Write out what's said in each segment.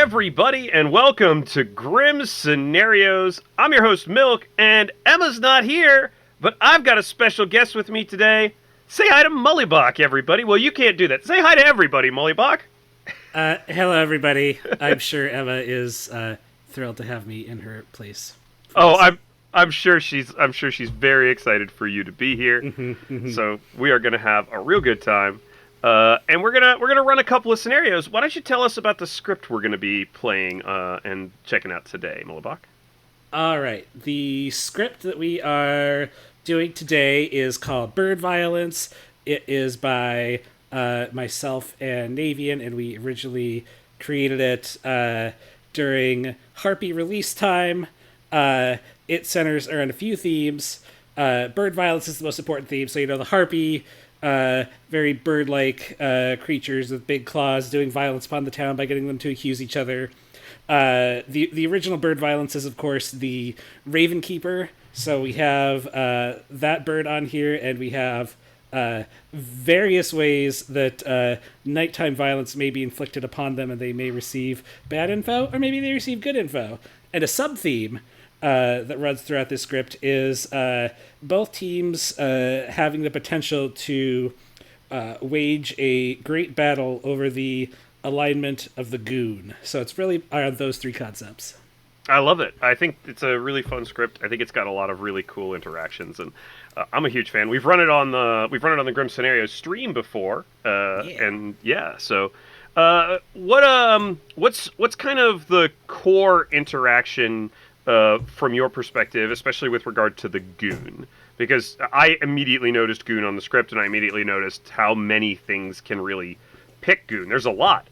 everybody, and welcome to Grim Scenarios. I'm your host, Milk, and Emma's not here, but I've got a special guest with me today. Say hi to Mullibok, everybody. Well, you can't do that. Say hi to everybody, Mullibok. Hello, everybody. I'm sure Emma is thrilled to have me in her place. I'm sure she's very excited for you to be here. So we are going to have a real good time. And we're gonna run a couple of scenarios. Why don't you tell us about the script we're gonna be playing and checking out today, Mullibok? All right. The script that we are doing today is called Bird Violence. It is by myself and Navian, and we originally created it during Harpy release time. It centers around a few themes. Bird violence is the most important theme. So, the Harpy, very bird-like creatures with big claws doing violence upon the town by getting them to accuse each other. The original bird violence is, of course, the Raven Keeper. So we have that bird on here, and we have various ways that nighttime violence may be inflicted upon them, and they may receive bad info, or maybe they receive good info. And a sub-theme that runs throughout this script is both teams having the potential to wage a great battle over the alignment of the goon. So it's really around those three concepts. I love it. I think it's a really fun script. I think it's got a lot of really cool interactions, and I'm a huge fan. We've run it on the Grim Scenarios stream before, and yeah. So, what's kind of the core interaction from your perspective, especially with regard to the goon? Because I immediately noticed goon on the script, and I immediately noticed how many things can really pick goon. There's a lot.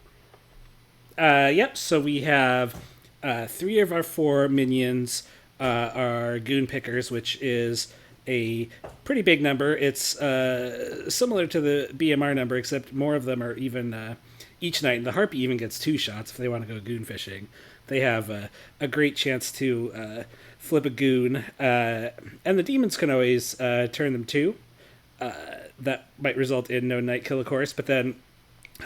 Yep. So we have 3 of our 4 minions are goon pickers, which is a pretty big number. It's similar to the BMR number, except more of them are even each night. And the Harpy even gets 2 shots if they want to go goon fishing. They have a great chance to flip a goon. And the demons can always turn them too. That might result in no night kill, of course. But then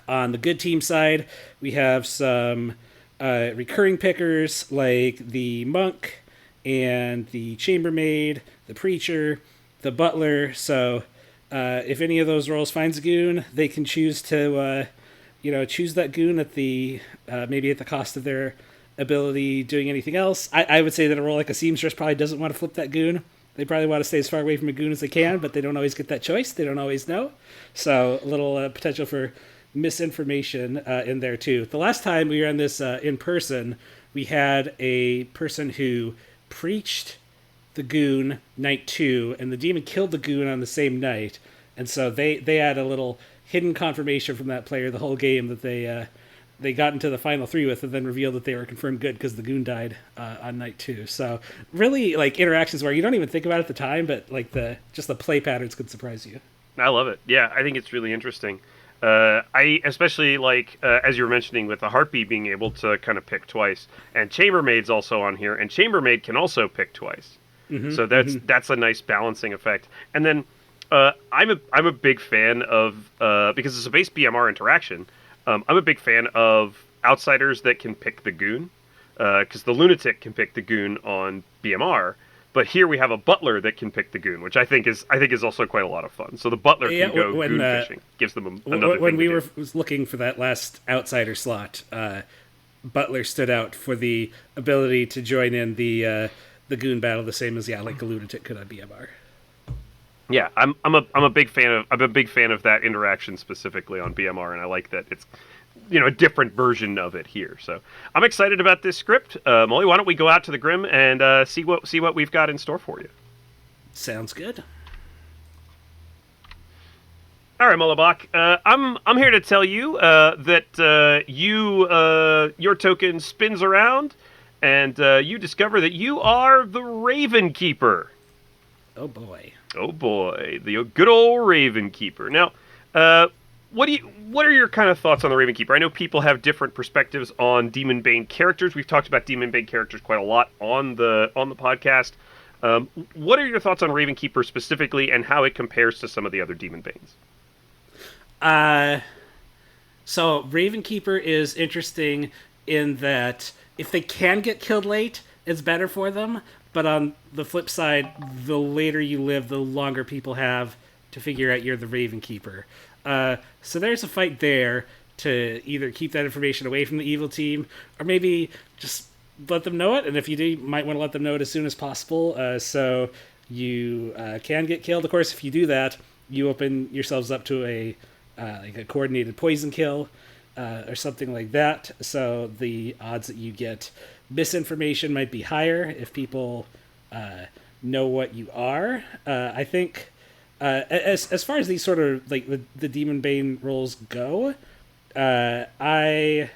on the good team side, we have some recurring pickers like the monk and the chambermaid, the preacher, the butler. So if any of those roles finds a goon, they can choose to choose that goon at the maybe at the cost of their ability doing anything else. I would say that a role like a seamstress probably doesn't want to flip that goon. They probably want to stay as far away from a goon as they can, but they don't always get that choice. They don't always know. So a little potential for misinformation in there too. The last time we were on this in person, we had a person who preached the goon night 2, and the demon killed the goon on the same night. And so they had a little hidden confirmation from that player the whole game that they got into the final 3 with, and then revealed that they were confirmed good because the goon died on night 2. So really, like, interactions where you don't even think about it at the time, but like the play patterns could surprise you. I love it. Yeah, I think it's really interesting. I especially like, as you were mentioning, with the Harpy being able to kind of pick twice, and Chambermaid's also on here, and Chambermaid can also pick twice. So that's a nice balancing effect. And then I'm a big fan of because it's a base BMR interaction. I'm a big fan of outsiders that can pick the goon, because the lunatic can pick the goon on BMR. But here we have a butler that can pick the goon, which I think is also quite a lot of fun. So the butler can go goon fishing, gives them another thing when we were looking for that last outsider slot, butler stood out for the ability to join in the goon battle, the same as like a lunatic could on BMR. Yeah, I'm a big fan of that interaction specifically on BMR, and I like that it's a different version of it here. So I'm excited about this script. Molly, why don't we go out to the Grim and see what we've got in store for you? Sounds good. All right, Mullibok. I'm here to tell you that your token spins around, and you discover that you are the Raven Keeper. Oh boy. Oh boy, the good old Raven Keeper. Now, what are your kind of thoughts on the Raven Keeper? I know people have different perspectives on Demon Bane characters. We've talked about Demon Bane characters quite a lot on the podcast. What are your thoughts on Raven Keeper specifically, and how it compares to some of the other Demon Banes? So Raven Keeper is interesting in that if they can get killed late, it's better for them. But on the flip side, the later you live, the longer people have to figure out you're the Raven Keeper. So there's a fight there to either keep that information away from the evil team, or maybe just let them know it. And if you do, you might want to let them know it as soon as possible, so you can get killed. Of course, if you do that, you open yourselves up to a coordinated poison kill or something like that. So the odds that you get misinformation might be higher if people know what you are. I think as far as these sort of like the Demon Bane roles go, I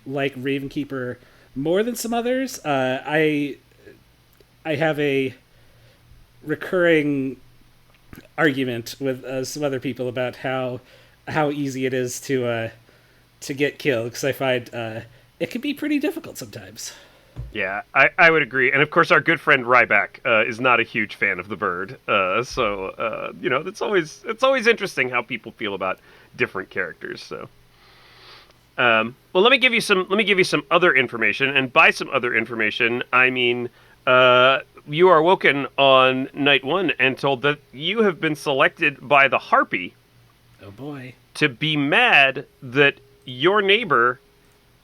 like Ravenkeeper more than some others. I have a recurring argument with some other people about how easy it is to get killed, because I find it can be pretty difficult sometimes. Yeah, I would agree. And of course, our good friend Ryback is not a huge fan of the bird. So it's always interesting how people feel about different characters. So, well, let me give you some other information. And by some other information, I mean you are woken on night 1 and told that you have been selected by the Harpy. Oh boy! To be mad that your neighbor,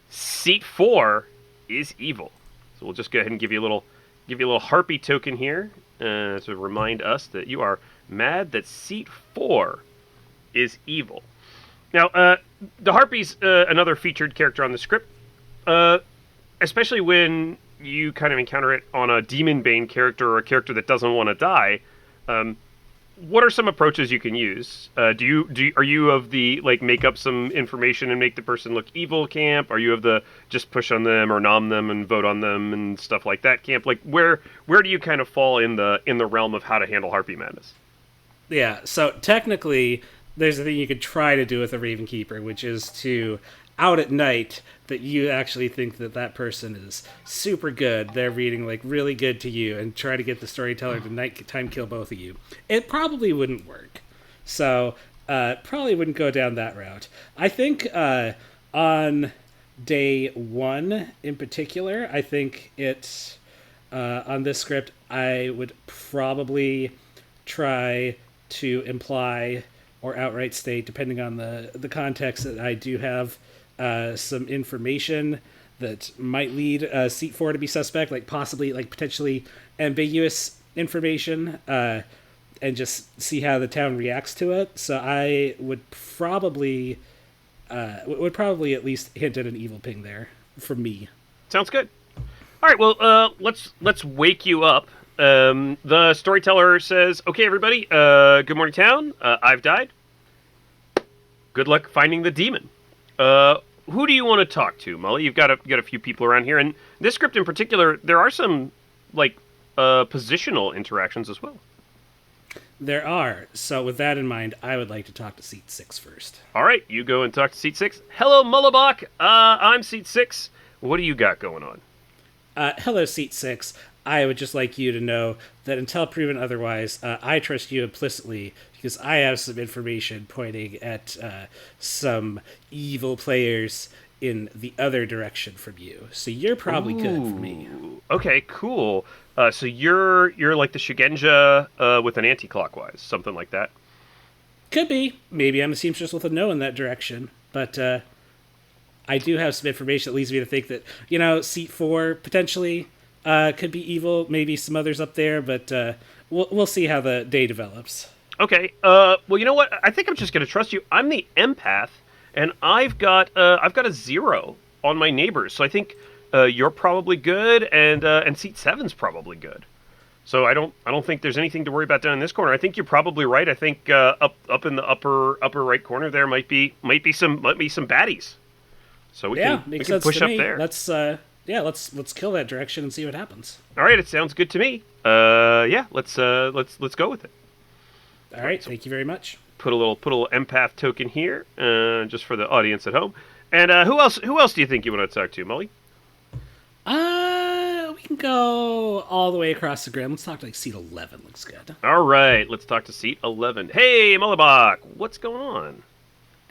Seat 4, is evil. So we'll just go ahead and give you a little Harpy token here to remind us that you are mad that Seat 4 is evil. Now, the Harpy's another featured character on the script, especially when you kind of encounter it on a Demon Bane character or a character that doesn't want to die. What are some approaches you can use? Are you of the make up some information and make the person look evil camp? Are you of the just push on them or nom them and vote on them and stuff like that camp? Like where do you kind of fall in the realm of how to handle Harpy madness? Yeah, so technically there's a thing you could try to do with a Ravenkeeper, which is to out at night that you actually think that person is super good. They're reading really good to you, and try to get the storyteller to nighttime kill both of you. It probably wouldn't work. So probably wouldn't go down that route. I think on day 1 in particular, I think it's on this script, I would probably try to imply or outright state, depending on the context, that I do have some information that might lead Seat 4 to be suspect, potentially ambiguous information, and just see how the town reacts to it. So I would probably at least hint at an evil ping there from me. Sounds good. All right, well, let's wake you up. The storyteller says, "Okay, everybody, good morning, town. I've died. Good luck finding the demon. Who do you want to talk to, Mully? You've got a few people around here, and this script in particular, there are some positional interactions as well." There are. So with that in mind, I would like to talk to Seat 6 first. All right, you go and talk to Seat 6. Hello, Mullibok. I'm Seat 6. What do you got going on? Hello, Seat 6. I would just like you to know that until proven otherwise, I trust you implicitly, because I have some information pointing at some evil players in the other direction from you. So you're probably good for me. Okay, cool. So you're like the Shigenja with an anti-clockwise, something like that. Could be. Maybe I'm a seamstress with a no in that direction. But I do have some information that leads me to think that, Seat 4 potentially could be evil. Maybe some others up there, but we'll see how the day develops. Okay. Well, you know what? I think I'm just going to trust you. I'm the empath, and I've got a 0 on my neighbors. So I think you're probably good, and Seat 7's probably good. So I don't think there's anything to worry about down in this corner. I think you're probably right. I think up in the upper right corner there might be some baddies. So we can push up there. Let's kill that direction and see what happens. All right, it sounds good to me. Let's go with it. All right, thank you very much. Put a little empath token here, just for the audience at home. And who else do you think you want to talk to, Mully? We can go all the way across the grid. Let's talk to Seat 11. Looks good. All right, let's talk to Seat 11. Hey, Mullibok, what's going on?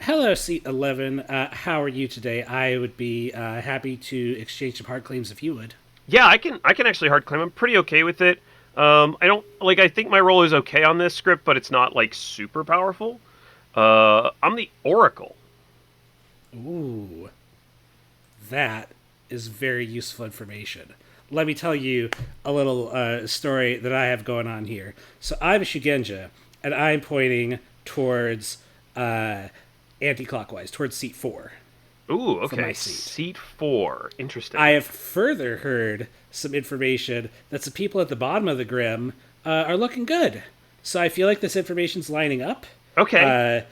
Hello, Seat 11. How are you today? I would be happy to exchange some hard claims if you would. Yeah, I can actually hard claim. I'm pretty okay with it. I don't like. I think my role is okay on this script, but it's not like super powerful. I'm the Oracle. Ooh, that is very useful information. Let me tell you a little story that I have going on here. So I'm a Shugenja, and I'm pointing towards anti-clockwise, towards seat 4 Ooh, for my okay. seat. Seat 4. Interesting. I have further heard some information that the people at the bottom of the Grim are looking good. So I feel like this information's lining up. Okay.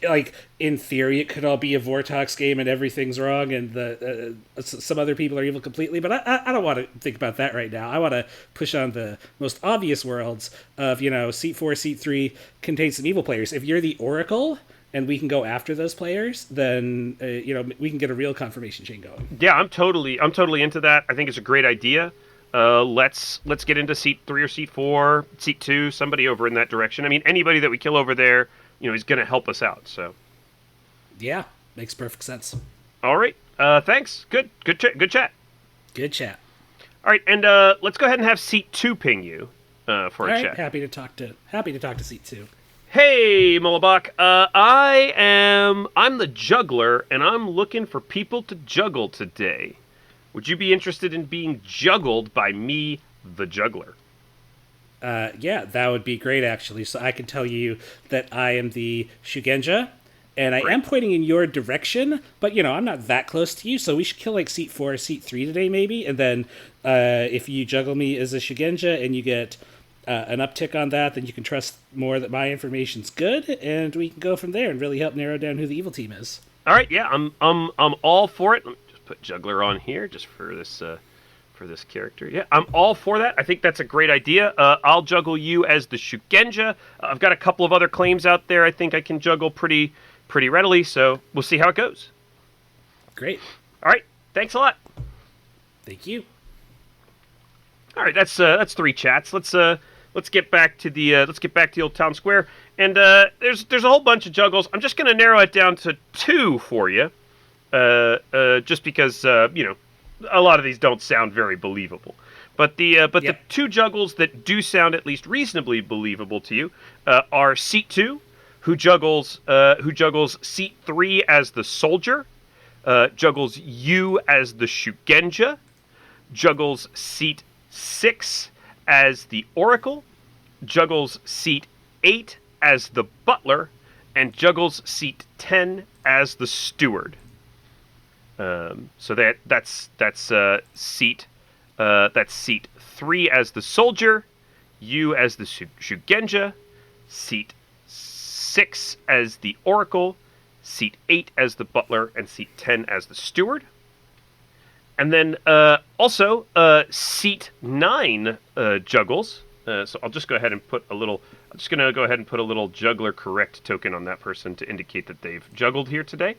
Like in theory, it could all be a Vortox game and everything's wrong, and some other people are evil completely. But I don't want to think about that right now. I want to push on the most obvious worlds of seat 4, seat 3 contains some evil players. If you're the Oracle and we can go after those players, then we can get a real confirmation chain going. Yeah, I'm totally into that. I think it's a great idea. Let's get into seat 3 or seat 4, seat 2, somebody over in that direction. I mean, anybody that we kill over there, is going to help us out. So, Yeah, makes perfect sense. all right. Thanks. Good chat. Good chat. All right, and let's go ahead and have seat 2 ping you for All a right, chat. happy to talk to seat 2. Hey, Mullibok. I'm the juggler, and I'm looking for people to juggle today. Would you be interested in being juggled by me, the juggler? Yeah, that would be great, actually. So I can tell you that I am the Shugenja, and I Great. am pointing in your direction, but, I'm not that close to you, so we should kill, like, seat 4 or seat 3 today, maybe, and then if you juggle me as a Shugenja and you get an uptick on that, then you can trust more that my information's good, and we can go from there and really help narrow down who the evil team is. All right, yeah, I'm all for it. Let me just put juggler on here just for this character. Yeah, I'm all for that. I think that's a great idea. I'll juggle you as the Shugenja. I've got a couple of other claims out there. I think I can juggle pretty readily. So we'll see how it goes. Great. All right, thanks a lot. Thank you. All right, that's 3 chats. Let's get back to the old town square. And there's a whole bunch of juggles. I'm just gonna narrow it down to 2 for you. Just because a lot of these don't sound very believable. But the 2 juggles that do sound at least reasonably believable to you are seat 2, who juggles seat 3 as the soldier, juggles you as the Shugenja, juggles seat 6 as the oracle, juggles seat 8 as the butler, and juggles seat 10 as the steward. So that's seat 3 as the soldier, you as the Shugenja, seat 6 as the oracle, seat 8 as the butler, and seat 10 as the steward. And then also seat 9 juggles. So I'll just go ahead and put a little. I'm just gonna go ahead and put a little juggler correct token on that person to indicate that they've juggled here today.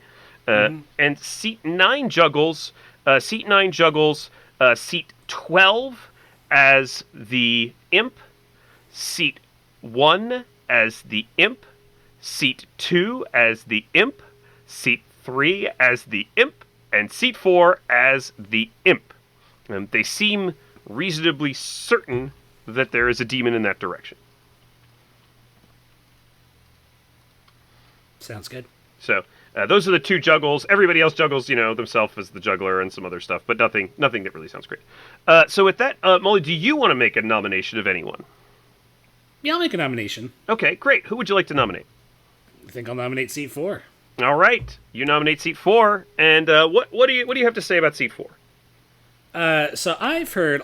And seat 9 juggles. Seat 12 as the imp, seat 1 as the imp, seat 2 as the imp, seat 3 as the imp, and seat 4 as the imp. They seem reasonably certain that there is a demon in that direction. Sounds good. So those are the 2 juggles. Everybody else juggles, themselves as the juggler and some other stuff, but nothing that really sounds great. So with that, Molly, do you want to make a nomination of anyone? Yeah, I'll make a nomination. Okay, great. Who would you like to nominate? I think I'll nominate seat 4. All right, you nominate seat 4, and what do you have to say about seat 4? So I've heard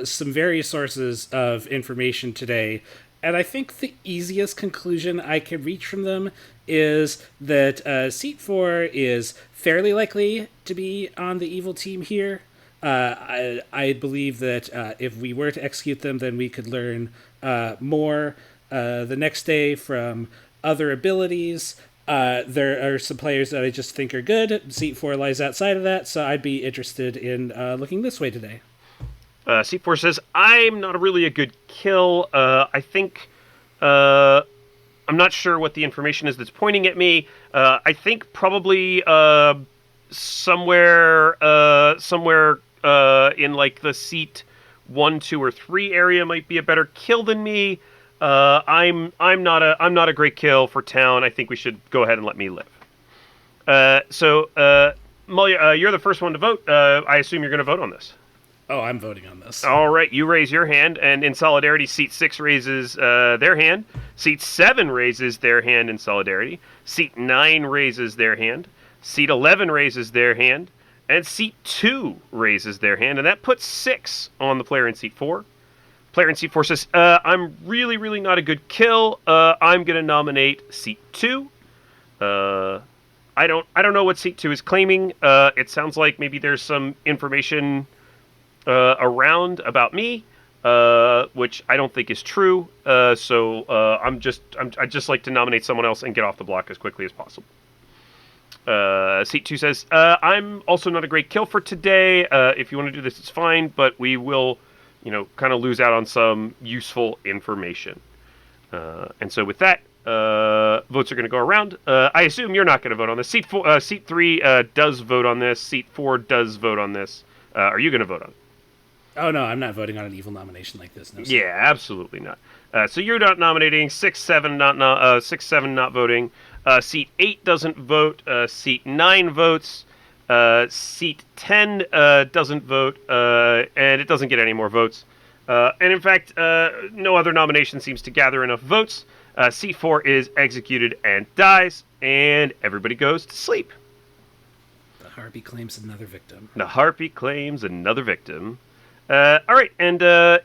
some various sources of information today, and I think the easiest conclusion I can reach from them is that seat 4 is fairly likely to be on the evil team here. I believe that if we were to execute them, then we could learn more the next day from other abilities. There are some players that I just think are good. Seat 4 lies outside of that, so I'd be interested in looking this way today. Seat 4 says, I'm not really a good kill. I I'm not sure what the information is that's pointing at me. I think probably somewhere in like the seat 1, 2, or 3 area might be a better kill than me. I'm not a great kill for town. I think we should go ahead and let me live. Mully, you're the first one to vote. I assume you're going to vote on this. Oh, I'm voting on this. All right, you raise your hand, and in solidarity, seat 6 raises their hand. Seat 7 raises their hand in solidarity. Seat 9 raises their hand. Seat 11 raises their hand. And seat 2 raises their hand, and that puts 6 on the player in seat 4. Player in seat 4 says, I'm really, really not a good kill. I'm going to nominate seat 2. I don't know what seat 2 is claiming. It sounds like maybe there's some information around about me, which I don't think is true. So I'd just like to nominate someone else and get off the block as quickly as possible. Seat 2 says, I'm also not a great kill for today. If you want to do this, it's fine, but we will, kind of lose out on some useful information. And so with that, votes are going to go around. I assume you're not going to vote on this. Seat 3 does vote on this. Seat 4 does vote on this. Are you going to vote on it? Oh, no, I'm not voting on an evil nomination like this. No, yeah, absolutely not. So you're not nominating. 6, 7 not voting. Seat 8 doesn't vote. Seat 9 votes. Seat 10 doesn't vote, and it doesn't get any more votes. And in fact, no other nomination seems to gather enough votes. Seat 4 is executed and dies, and everybody goes to sleep. The harpy claims another victim. The harpy claims another victim. All right, and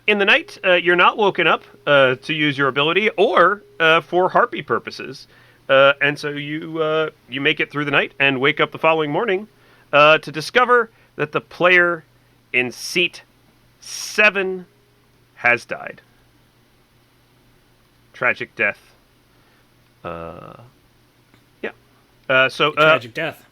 in the night, you're not woken up to use your ability or for harpy purposes. And so you make it through the night and wake up the following morning to discover that the player in seat 7 has died. Tragic death. Yeah. Tragic death.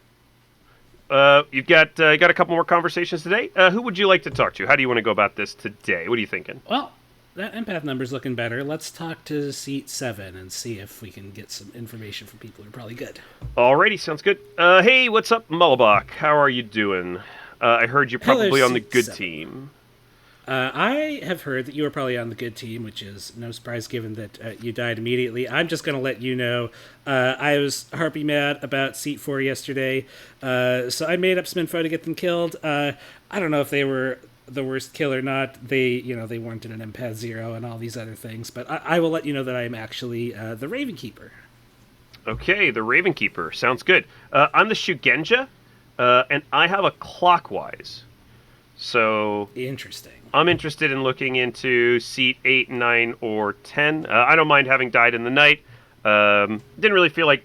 You've got a couple more conversations today. Who would you like to talk to? How do you want to go about this today? What are you thinking? Well, that empath number's looking better. Let's talk to seat 7 and see if we can get some information from people who are probably good. Alrighty, sounds good. Hey, what's up, Mullibok? How are you doing? I heard you're probably on the good 7. team. I have heard that you were probably on the good team, which is no surprise given that you died immediately. I'm just going to let you know I was harpy mad about seat 4 yesterday, so I made up some info to get them killed. I don't know if they were the worst kill or not. They weren't in an empath 0 and all these other things, but I will let you know that I am actually the Raven Keeper. Okay, the Raven Keeper. Sounds good. I'm the Shugenja, and I have a clockwise. So Interesting. I'm interested in looking into seat 8, 9, or 10. I don't mind having died in the night. Didn't really feel like,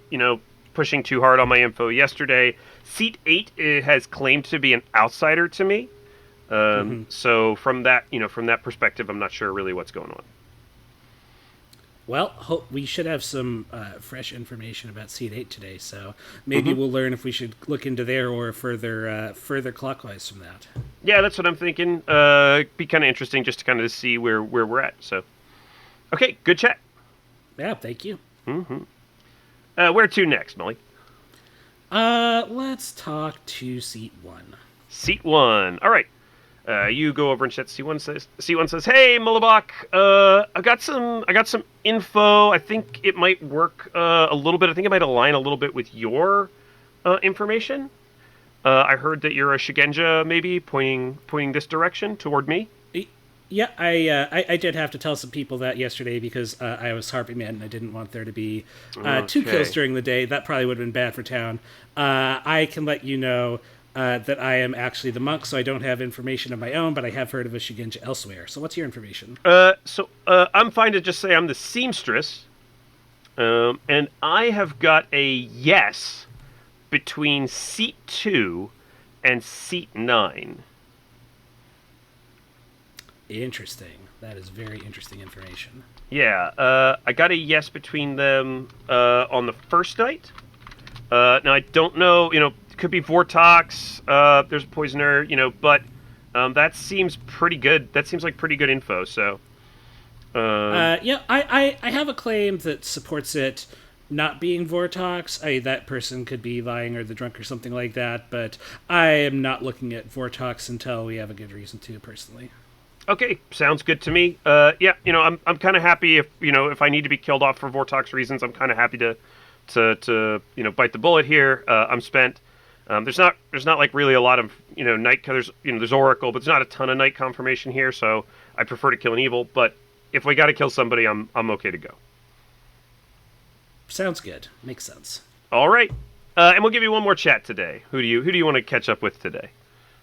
pushing too hard on my info yesterday. Seat 8 has claimed to be an outsider to me. So from that perspective, I'm not sure really what's going on. Well, we should have some fresh information about seat 8 today, so maybe we'll learn if we should look into there or further clockwise from that. Yeah, that's what I'm thinking. Be kind of interesting just to kind of see where we're at. So, okay, good chat. Yeah, thank you. Where to next, Molly? Let's talk to seat 1. Seat 1. All right. You go over and chat. C1 says, "Hey, Mullibok, I got some info. I think it might work a little bit. I think it might align a little bit with your information. I heard that you're a Shugenja, maybe pointing this direction toward me." Yeah, I did have to tell some people that yesterday because I was harpy man and I didn't want there to be 2 kills during the day. That probably would have been bad for town. I can let you know that I am actually the monk, so I don't have information of my own, but I have heard of a Shugenja elsewhere. So what's your information? I'm fine to just say I'm the seamstress, and I have got a yes between seat 2 and seat 9. Interesting. That is very interesting information. Yeah, I got a yes between them on the first night. Now, I don't know, could be Vortox, there's a Poisoner, but that seems pretty good. That seems like pretty good info, so Yeah, I have a claim that supports it not being Vortox. That person could be lying or the drunk or something like that, but I am not looking at Vortox until we have a good reason to, personally. Okay, sounds good to me. Yeah, I'm kind of happy if if I need to be killed off for Vortox reasons. I'm kind of happy to bite the bullet here. I'm spent. There's not like really a lot of night. There's Oracle, but there's not a ton of night confirmation here. So I prefer to kill an evil. But if we got to kill somebody, I'm okay to go. Sounds good. Makes sense. All right, and we'll give you one more chat today. Who do you want to catch up with today?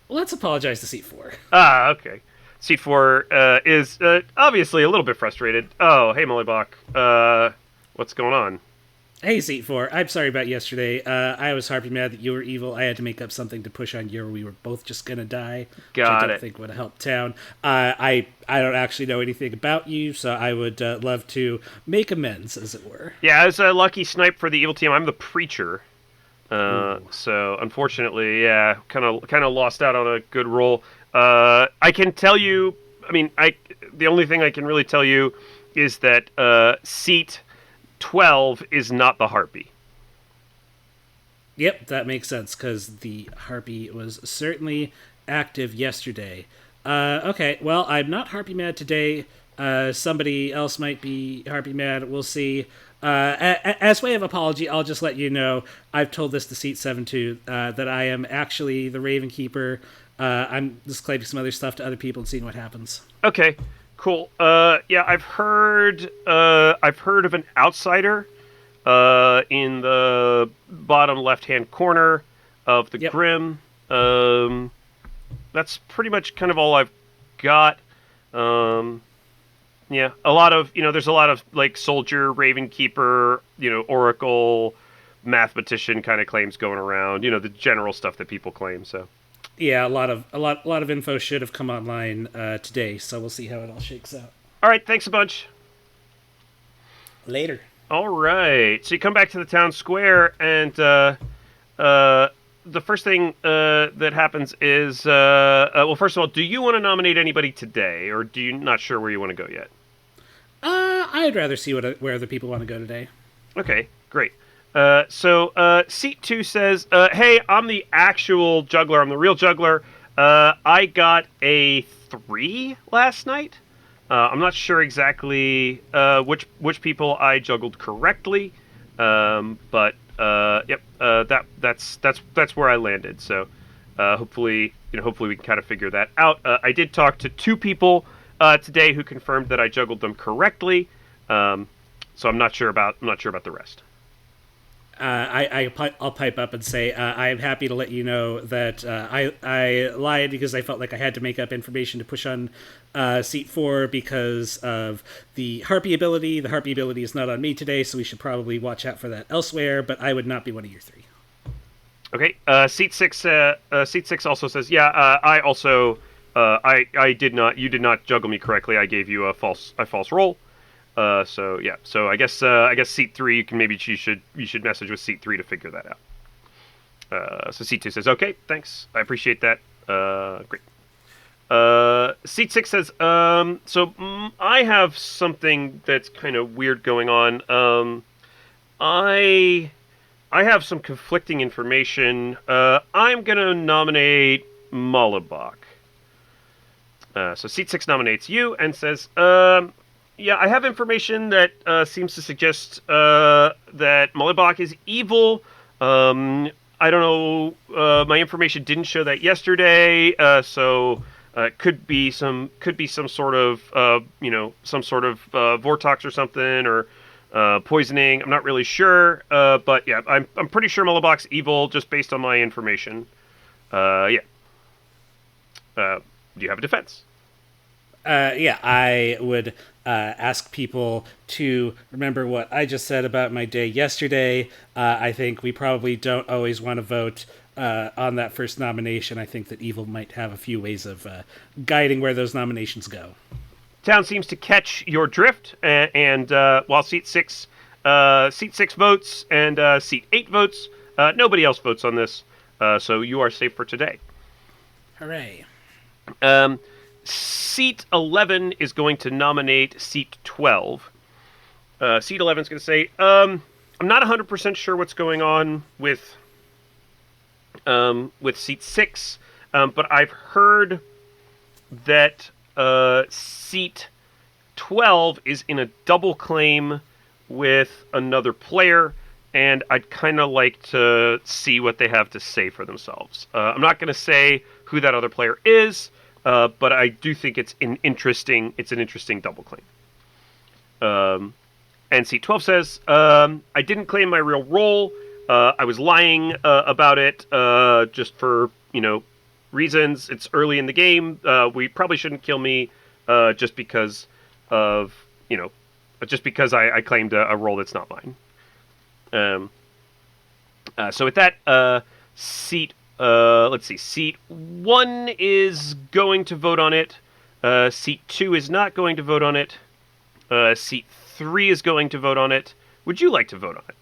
Let's apologize to Seat 4. Ah, okay. Seat 4 is obviously a little bit frustrated. Oh, hey, Mullibok. What's going on? Hey, Seat 4. I'm sorry about yesterday. I was harpy mad that you were evil. I had to make up something to push on you, or we were both just gonna die. Which I don't think would have helped town. I don't actually know anything about you, so I would love to make amends, as it were. Yeah, I was a lucky snipe for the evil team. I'm the preacher. So unfortunately, yeah, kind of lost out on a good roll. I can tell you. I mean, the only thing I can really tell you is that seat 12 is not the harpy. Yep, that makes sense, because the harpy was certainly active yesterday. Okay, well, I'm not harpy mad today. Somebody else might be harpy mad. We'll see. As way of apology, I'll just let you know, I've told this to Seat 7 too, that I am actually the Raven Keeper. I'm disclaiming some other stuff to other people and seeing what happens. Okay, cool. Yeah, I've heard of an outsider in the bottom left-hand corner of the Grim. That's pretty much kind of all I've got. Yeah, a lot of there's a lot of like soldier, Raven Keeper, Oracle, mathematician kind of claims going around. The general stuff that people claim. So. Yeah, a lot of info should have come online today, so we'll see how it all shakes out. All right, thanks a bunch. Later. All right, so you come back to the town square, and the first thing that happens is, well, first of all, do you want to nominate anybody today, or do you not sure where you want to go yet? I'd rather see where other people want to go today. Okay, great. So Seat 2 says, hey, I'm the actual juggler. I'm the real juggler. I got a 3 last night. I'm not sure exactly which people I juggled correctly, but yep, that's where I landed. So hopefully we can kind of figure that out. I did talk to 2 people today who confirmed that I juggled them correctly. So I'm not sure about the rest. I'll pipe up and say I am happy to let you know that I lied because I felt like I had to make up information to push on Seat 4 because of the Harpy ability. The Harpy ability is not on me today, so we should probably watch out for that elsewhere, but I would not be one of your 3. Okay, Seat 6 also says, yeah, I also, you did not juggle me correctly. I gave you a false roll. So yeah, so I guess Seat 3, you should message with Seat 3 to figure that out. So Seat 2 says, okay, thanks, I appreciate that. Great. Seat 6 says, I have something that's kind of weird going on. I have some conflicting information. I'm gonna nominate Mullibok. So Seat 6 nominates you and says, yeah, I have information that seems to suggest that Mullibok is evil. I don't know. My information didn't show that yesterday, so it could be some sort of vortox or something, or poisoning. I'm not really sure, but yeah, I'm pretty sure Mullibok's evil just based on my information. Yeah. Do you have a defense? Yeah, I would ask people to remember what I just said about my day yesterday. I think we probably don't always want to vote on that first nomination. I think that evil might have a few ways of guiding where those nominations go. Town seems to catch your drift, and while Seat 6 votes and Seat 8 votes, nobody else votes on this, so you are safe for today. Hooray. Seat 11 is going to nominate Seat 12. Seat 11 is going to say, I'm not 100% sure what's going on with Seat 6, but I've heard that Seat 12 is in a double claim with another player, and I'd kind of like to see what they have to say for themselves. I'm not going to say who that other player is, but I do think it's an interesting double claim. And Seat 12 says, I didn't claim my real role. I was lying about it just for, reasons. It's early in the game. We probably shouldn't kill me just because of, just because I claimed a role that's not mine. So with that, Seat 1 is going to vote on it. Seat 2 is not going to vote on it. Seat 3 is going to vote on it. Would you like to vote on it?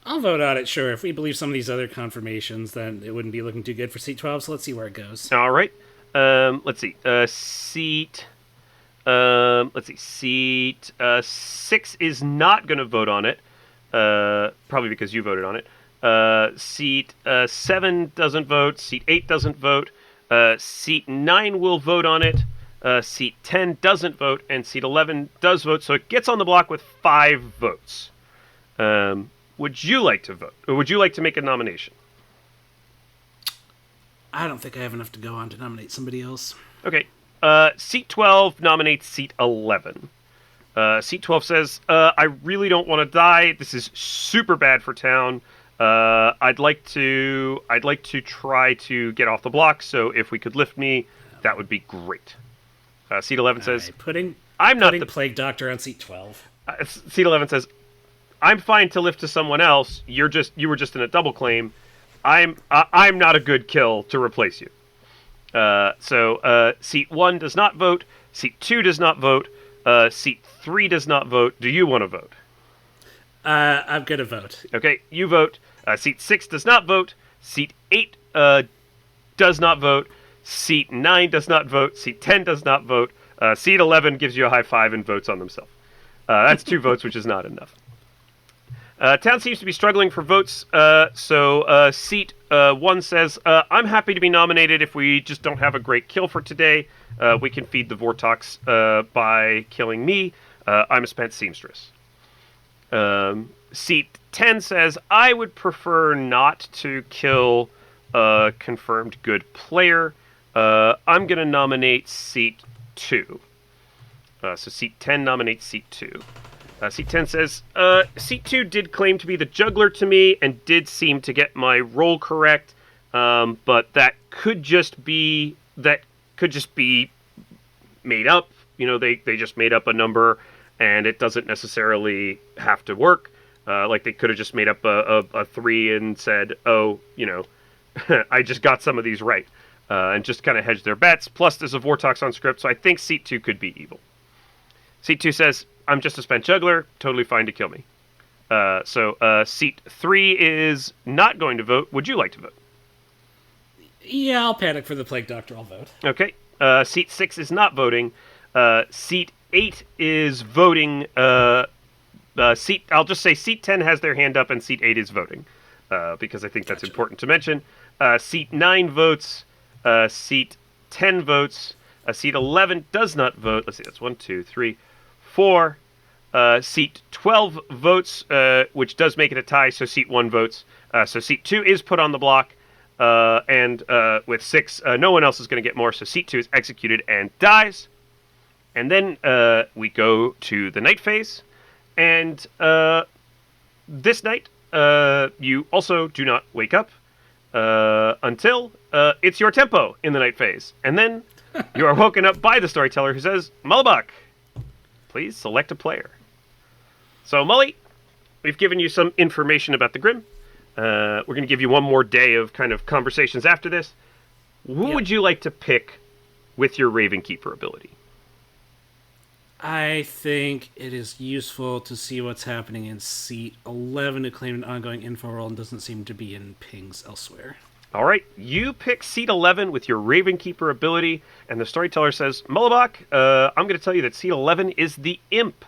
I'll vote on it, sure. If we believe some of these other confirmations, then it wouldn't be looking too good for Seat 12, so let's see where it goes. All right. Let's see. Seat 6 is not going to vote on it. Probably because you voted on it. Seat 7 doesn't vote. Seat 8 doesn't vote. Seat 9 will vote on it. Seat 10 doesn't vote, and Seat 11 does vote, so it gets on the block with 5 votes. Would you like to vote, or would you like to make a nomination? I don't think I have enough to go on to nominate somebody else. Okay. Seat 12 nominates Seat 11. Seat 12 says, I really don't want to die. This is super bad for town. I'd like to try to get off the block, so if we could lift me, that would be great. Seat 11 says, putting the Plague Doctor on Seat 12. Seat 11 says, I'm fine to lift to someone else. You were just in a double claim. I'm not a good kill to replace you. So Seat 1 does not vote. Seat 2 does not vote. Seat 3 does not vote. Do you want to vote? I'm going to vote. Okay, you vote. Seat 6 does not vote. Seat 8 does not vote. Seat 9 does not vote. Seat 10 does not vote. Seat 11 gives you a high five and votes on themselves. That's 2 votes, which is not enough. Town seems to be struggling for votes, so Seat 1 says, I'm happy to be nominated if we just don't have a great kill for today. We can feed the Vortox by killing me. I'm a spent seamstress. Seat 10 says, I would prefer not to kill a confirmed good player. I'm going to nominate Seat 2. So Seat 10 nominates Seat 2. Seat 10 says, Seat 2 did claim to be the juggler to me and did seem to get my role correct, but that could just be made up. They just made up a number, and it doesn't necessarily have to work. Like they could have just made up a 3 and said, I just got some of these right, and just kind of hedged their bets. Plus, there's a Vortox on script, so I think Seat 2 could be evil. Seat 2 says, I'm just a spent juggler, totally fine to kill me. So Seat 3 is not going to vote. Would you like to vote? Yeah, I'll panic for the Plague Doctor. I'll vote. Okay. Seat 6 is not voting. Seat 8 is voting. I'll just say Seat 10 has their hand up and Seat 8 is voting, because I think that's important to mention. Seat 9 votes. Seat 10 votes. Seat 11 does not vote. Let's see, that's 1, 2, 3, 4. Seat 12 votes, which does make it a tie, so Seat 1 votes. So Seat 2 is put on the block, and with 6, no one else is going to get more, so Seat 2 is executed and dies. And then we go to the night phase, and this night, you also do not wake up until it's your tempo in the night phase. And then you are woken up by the storyteller who says, Mullibok, please select a player. So, Mully, we've given you some information about the Grim. We're going to give you one more day of kind of conversations after this. Who would you like to pick with your Raven Keeper ability? I think it is useful to see what's happening in Seat 11 to claim an ongoing info role and doesn't seem to be in pings elsewhere. All right, you pick seat 11 with your Ravenkeeper ability, and the storyteller says, Mullibok, I'm going to tell you that seat 11 is the Imp.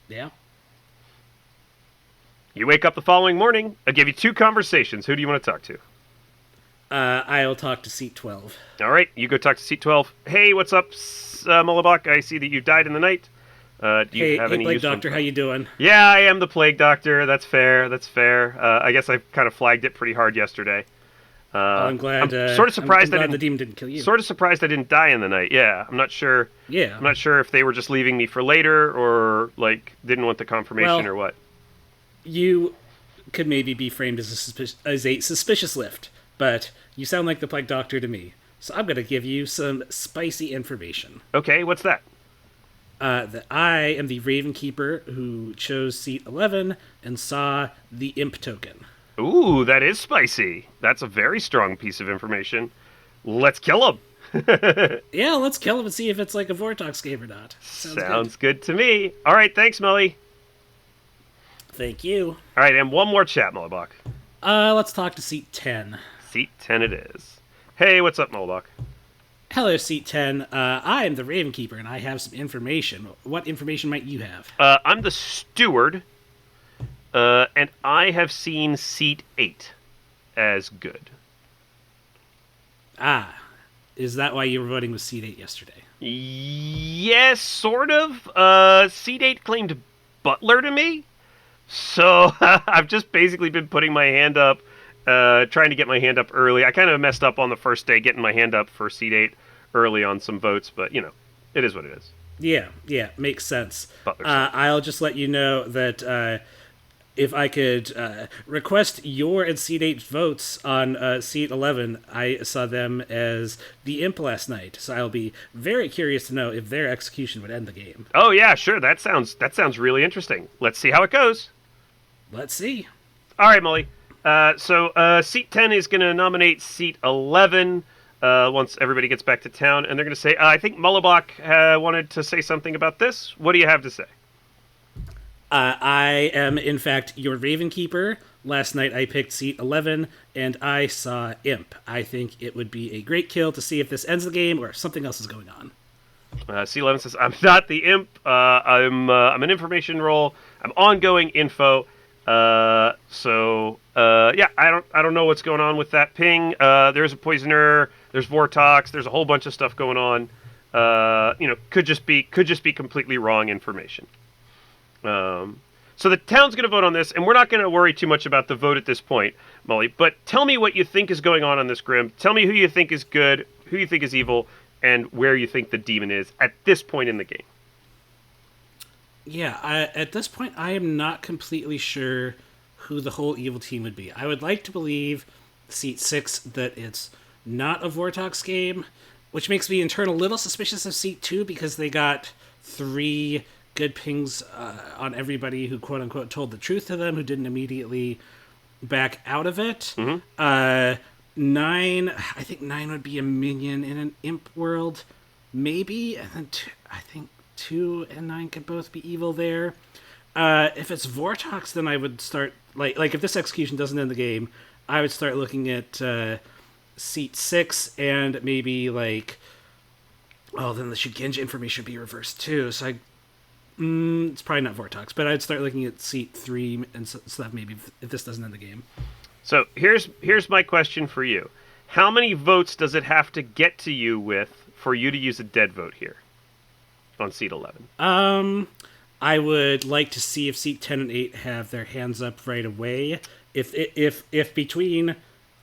Yeah. You wake up the following morning. I give you 2 conversations. Who do you want to talk to? I'll talk to seat 12. All right, you go talk to seat 12. Hey, what's up, Mullibok? I see that you died in the night. Do you have any Plague use Doctor, how you doing? Yeah, I am the Plague Doctor. That's fair. I guess I kind of flagged it pretty hard yesterday. I'm glad. I'm sort of surprised I'm glad the demon didn't kill you. Sort of surprised I didn't die in the night. Yeah, I'm not sure. Yeah. I'm not sure if they were just leaving me for later or like didn't want the confirmation or what. You could maybe be framed as a suspicious lift, but you sound like the Plague Doctor to me. So I'm going to give you some spicy information. Okay, what's that? That I am the Ravenkeeper who chose seat 11 and saw the Imp token. Ooh, that is spicy. That's a very strong piece of information. Let's kill him. Yeah, let's kill him and see if it's like a Vortox game or not. Sounds good to me. All right, thanks, Mully. Thank you. All right, and one more chat, Mullibok. Let's talk to seat 10. Seat 10 it is. Hey, what's up, Mullibok? Hello, seat 10. I am the Ravenkeeper, and I have some information. What information might you have? I'm the steward, and I have seen seat 8 as good. Ah, is that why you were voting with seat 8 yesterday? Yes, sort of. Seat 8 claimed Butler to me, so I've just basically been putting my hand up, trying to get my hand up early. I kind of messed up on the first day getting my hand up for seat 8 early on some votes, but, you know, it is what it is. Yeah, makes sense. Butler I'll just let you know that if I could request your and seat 8 votes on seat 11, I saw them as the Imp last night, so I'll be very curious to know if their execution would end the game. Oh, yeah, sure. That sounds really interesting. Let's see how it goes. Let's see. All right, Molly. So seat 10 is going to nominate seat 11 once everybody gets back to town, and they're going to say, I think Mullibok wanted to say something about this. What do you have to say? I am, in fact, your Ravenkeeper. Last night I picked seat 11, and I saw Imp. I think it would be a great kill to see if this ends the game or if something else is going on. C11 says, I'm not the Imp. I'm an information role. I'm ongoing info. Yeah, I don't know what's going on with that ping. There's a poisoner. There's Vortox. There's a whole bunch of stuff going on. Could just be completely wrong information. So the town's going to vote on this, and we're not going to worry too much about the vote at this point, Molly. But tell me what you think is going on this Grim. Tell me who you think is good, who you think is evil, and where you think the demon is at this point in the game. Yeah, at this point, I am not completely sure who the whole evil team would be. I would like to believe seat 6 that it's not a Vortox game, which makes me in turn a little suspicious of seat 2 because they got 3 good pings on everybody who quote-unquote told the truth to them, who didn't immediately back out of it. Mm-hmm. 9, I think 9 would be a minion in an imp world, maybe, and then I think 2 and 9 could both be evil there. If it's Vortox, then I would start, like if this execution doesn't end the game, I would start looking at seat 6 and maybe then the Shigenja information would be reversed too, so it's probably not Vortox, but I'd start looking at seat 3 and stuff maybe if this doesn't end the game. So here's my question for you. How many votes does it have to get to you with for you to use a dead vote here on seat 11? I would like to see if seat 10 and 8 have their hands up right away. If between...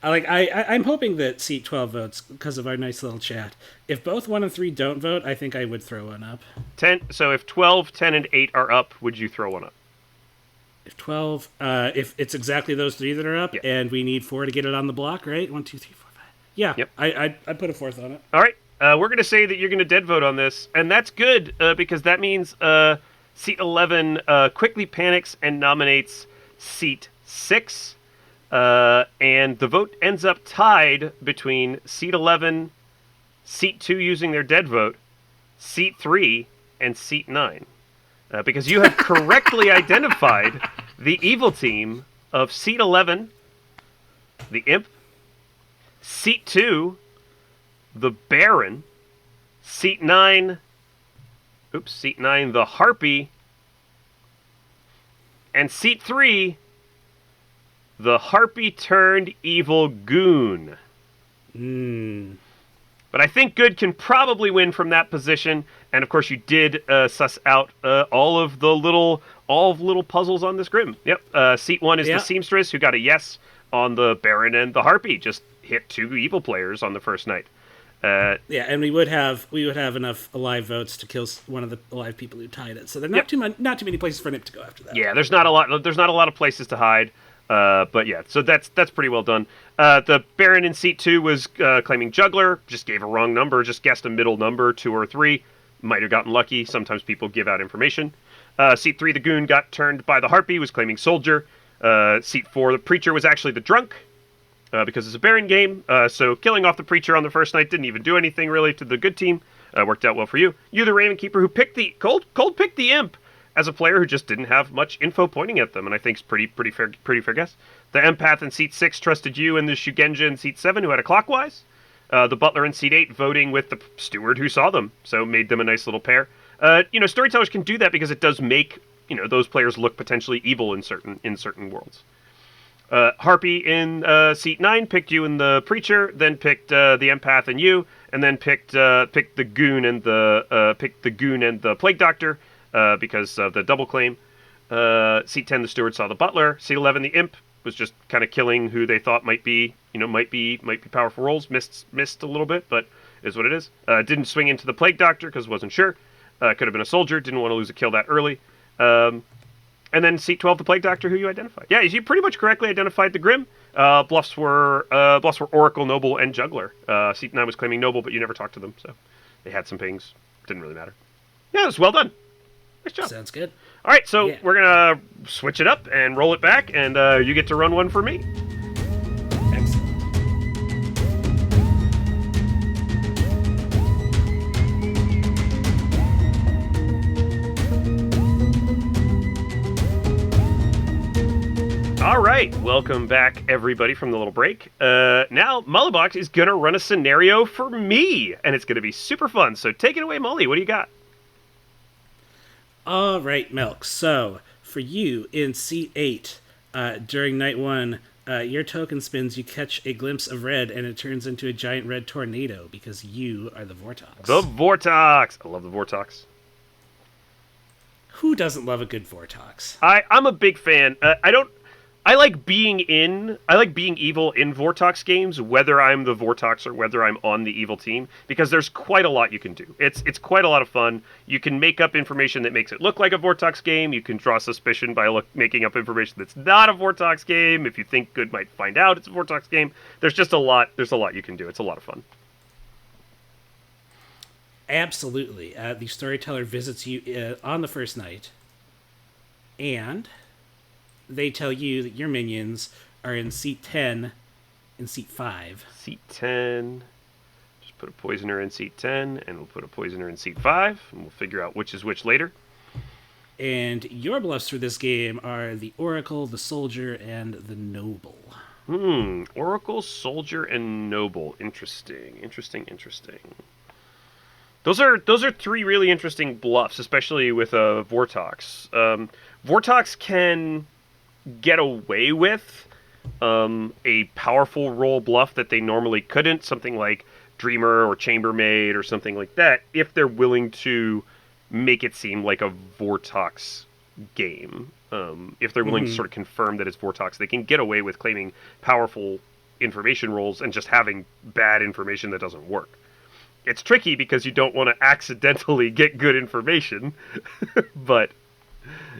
I'm hoping that seat 12 votes because of our nice little chat. If both 1 and 3 don't vote, I think I would throw one up. 10. So if 12, 10, and 8 are up, would you throw one up? If 12, if it's exactly those 3 that are up, yeah. And we need 4 to get it on the block, right? 1, 2, 3, 4, 5. Yeah, yep. I'd put a 4th on it. All right. We're going to say that you're going to dead vote on this, and that's good because that means seat 11 quickly panics and nominates seat 6. And the vote ends up tied between seat 11, seat 2 using their dead vote, seat 3, and seat 9. Because you have correctly identified the evil team of seat 11, the Imp. Seat 2, the Baron. Seat 9, the Harpy. And Seat 3, the Harpy turned evil Goon. But I think good can probably win from that position. And of course, you did suss out all of the little puzzles on this grim. Yep. Seat 1 is the Seamstress, who got a yes on the Baron and the Harpy. Just hit 2 evil players on the first night. And we would have enough alive votes to kill one of the alive people who tied it. So there are not too many places for an Imp to go after that. Yeah, there's not a lot of places to hide. But yeah, so that's pretty well done. The Baron in Seat 2 was claiming Juggler, just gave a wrong number, just guessed a middle number, 2 or 3. Might have gotten lucky. Sometimes people give out information. Seat 3, the Goon got turned by the Harpy, was claiming Soldier. Seat 4, the Preacher was actually the Drunk, because it's a Baron game. So killing off the Preacher on the first night didn't even do anything really to the good team. Worked out well for you. You, the Raven Keeper, who picked the Cold picked the Imp as a player who just didn't have much info pointing at them, and I think it's pretty fair guess. The Empath in Seat 6 trusted you, and the Shugenja in Seat 7, who had a Clockwise. The Butler in Seat 8 voting with the Steward who saw them, so made them a nice little pair. Storytellers can do that because it does make those players look potentially evil in certain worlds. Harpy in Seat 9 picked you and the Preacher, then picked the Empath and you, and then picked the Goon and the Plague Doctor. Because of the double claim. Seat 10, the Steward saw the Butler. Seat 11, the Imp, was just kind of killing who they thought might be powerful roles. Missed a little bit, but is what it is. Didn't swing into the Plague Doctor because wasn't sure. Could have been a Soldier. Didn't want to lose a kill that early. And then Seat 12, the Plague Doctor, who you identified. Yeah, you pretty much correctly identified the Grim. Bluffs were Oracle, Noble, and Juggler. Seat 9 was claiming Noble, but you never talked to them, so they had some pings. Didn't really matter. Yeah, it was well done. Nice job. Sounds good. All right, so we're going to switch it up and roll it back, and you get to run one for me. Excellent. All right, welcome back, everybody, from the little break. Now, Mullibok is going to run a scenario for me, and it's going to be super fun. So take it away, Mully. What do you got? All right, Milk. So, for you, in Seat 8, during Night 1, your token spins, you catch a glimpse of red, and it turns into a giant red tornado, because you are the Vortox. The Vortox! I love the Vortox. Who doesn't love a good Vortox? I'm a big fan. I like being evil in Vortox games, whether I'm the Vortox or whether I'm on the evil team, because there's quite a lot you can do. It's quite a lot of fun. You can make up information that makes it look like a Vortox game. You can draw suspicion by making up information that's not a Vortox game. If you think good might find out it's a Vortox game. There's just a lot. There's a lot you can do. It's a lot of fun. Absolutely. The storyteller visits you on the first night, and they tell you that your minions are in Seat 10 and Seat 5. Seat 10. Just put a Poisoner in Seat 10, and we'll put a Poisoner in Seat 5, and we'll figure out which is which later. And your bluffs for this game are the Oracle, the Soldier, and the Noble. Oracle, Soldier, and Noble. Interesting. Those are 3 really interesting bluffs, especially with Vortox. Vortox can get away with a powerful role bluff that they normally couldn't, something like Dreamer or Chambermaid or something like that, if they're willing to make it seem like a Vortox game. If they're willing to sort of confirm that it's Vortox, they can get away with claiming powerful information roles and just having bad information that doesn't work. It's tricky because you don't want to accidentally get good information, but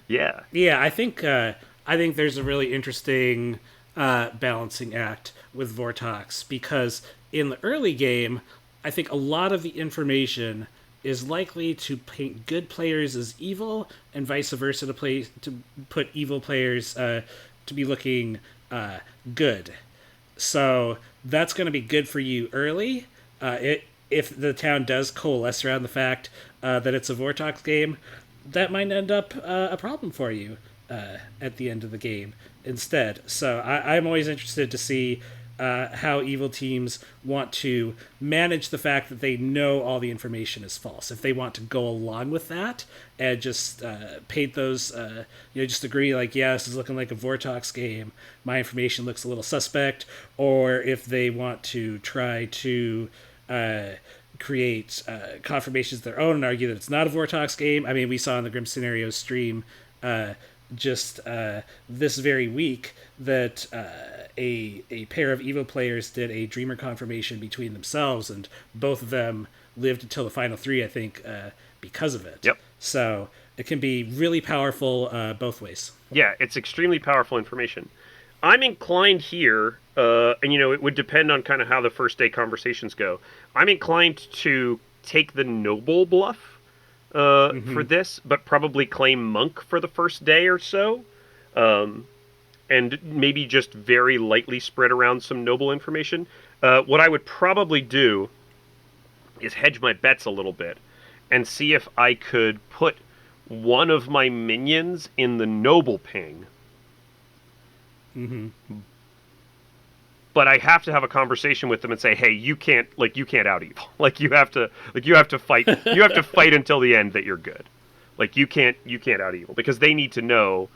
yeah. Yeah, I think there's a really interesting balancing act with Vortox, because in the early game, I think a lot of the information is likely to paint good players as evil, and vice versa to put evil players to be looking good. So that's going to be good for you early. If the town does coalesce around the fact that it's a Vortox game, that might end up a problem for you. at the end of the game instead. So I'm always interested to see how evil teams want to manage the fact that they know all the information is false. If they want to go along with that and just paint those, just agree like, yeah, this is looking like a Vortox game. My information looks a little suspect. Or if they want to try to create confirmations of their own and argue that it's not a Vortox game. I mean, we saw in the Grim Scenarios stream just this very week that a pair of evil players did a Dreamer confirmation between themselves, and both of them lived until the final 3, I think, because of it. Yep. So it can be really powerful both ways. Yeah, it's extremely powerful information. I'm inclined here, and it would depend on kind of how the first day conversations go. I'm inclined to take the noble bluff for this, but probably claim monk for the first day or so. And maybe just very lightly spread around some noble information. What I would probably do is hedge my bets a little bit and see if I could put one of my minions in the noble ping. But I have to have a conversation with them and say, "Hey, you can't out evil. You have to fight. You have to fight until the end that you're good. You can't out evil, because they need to know."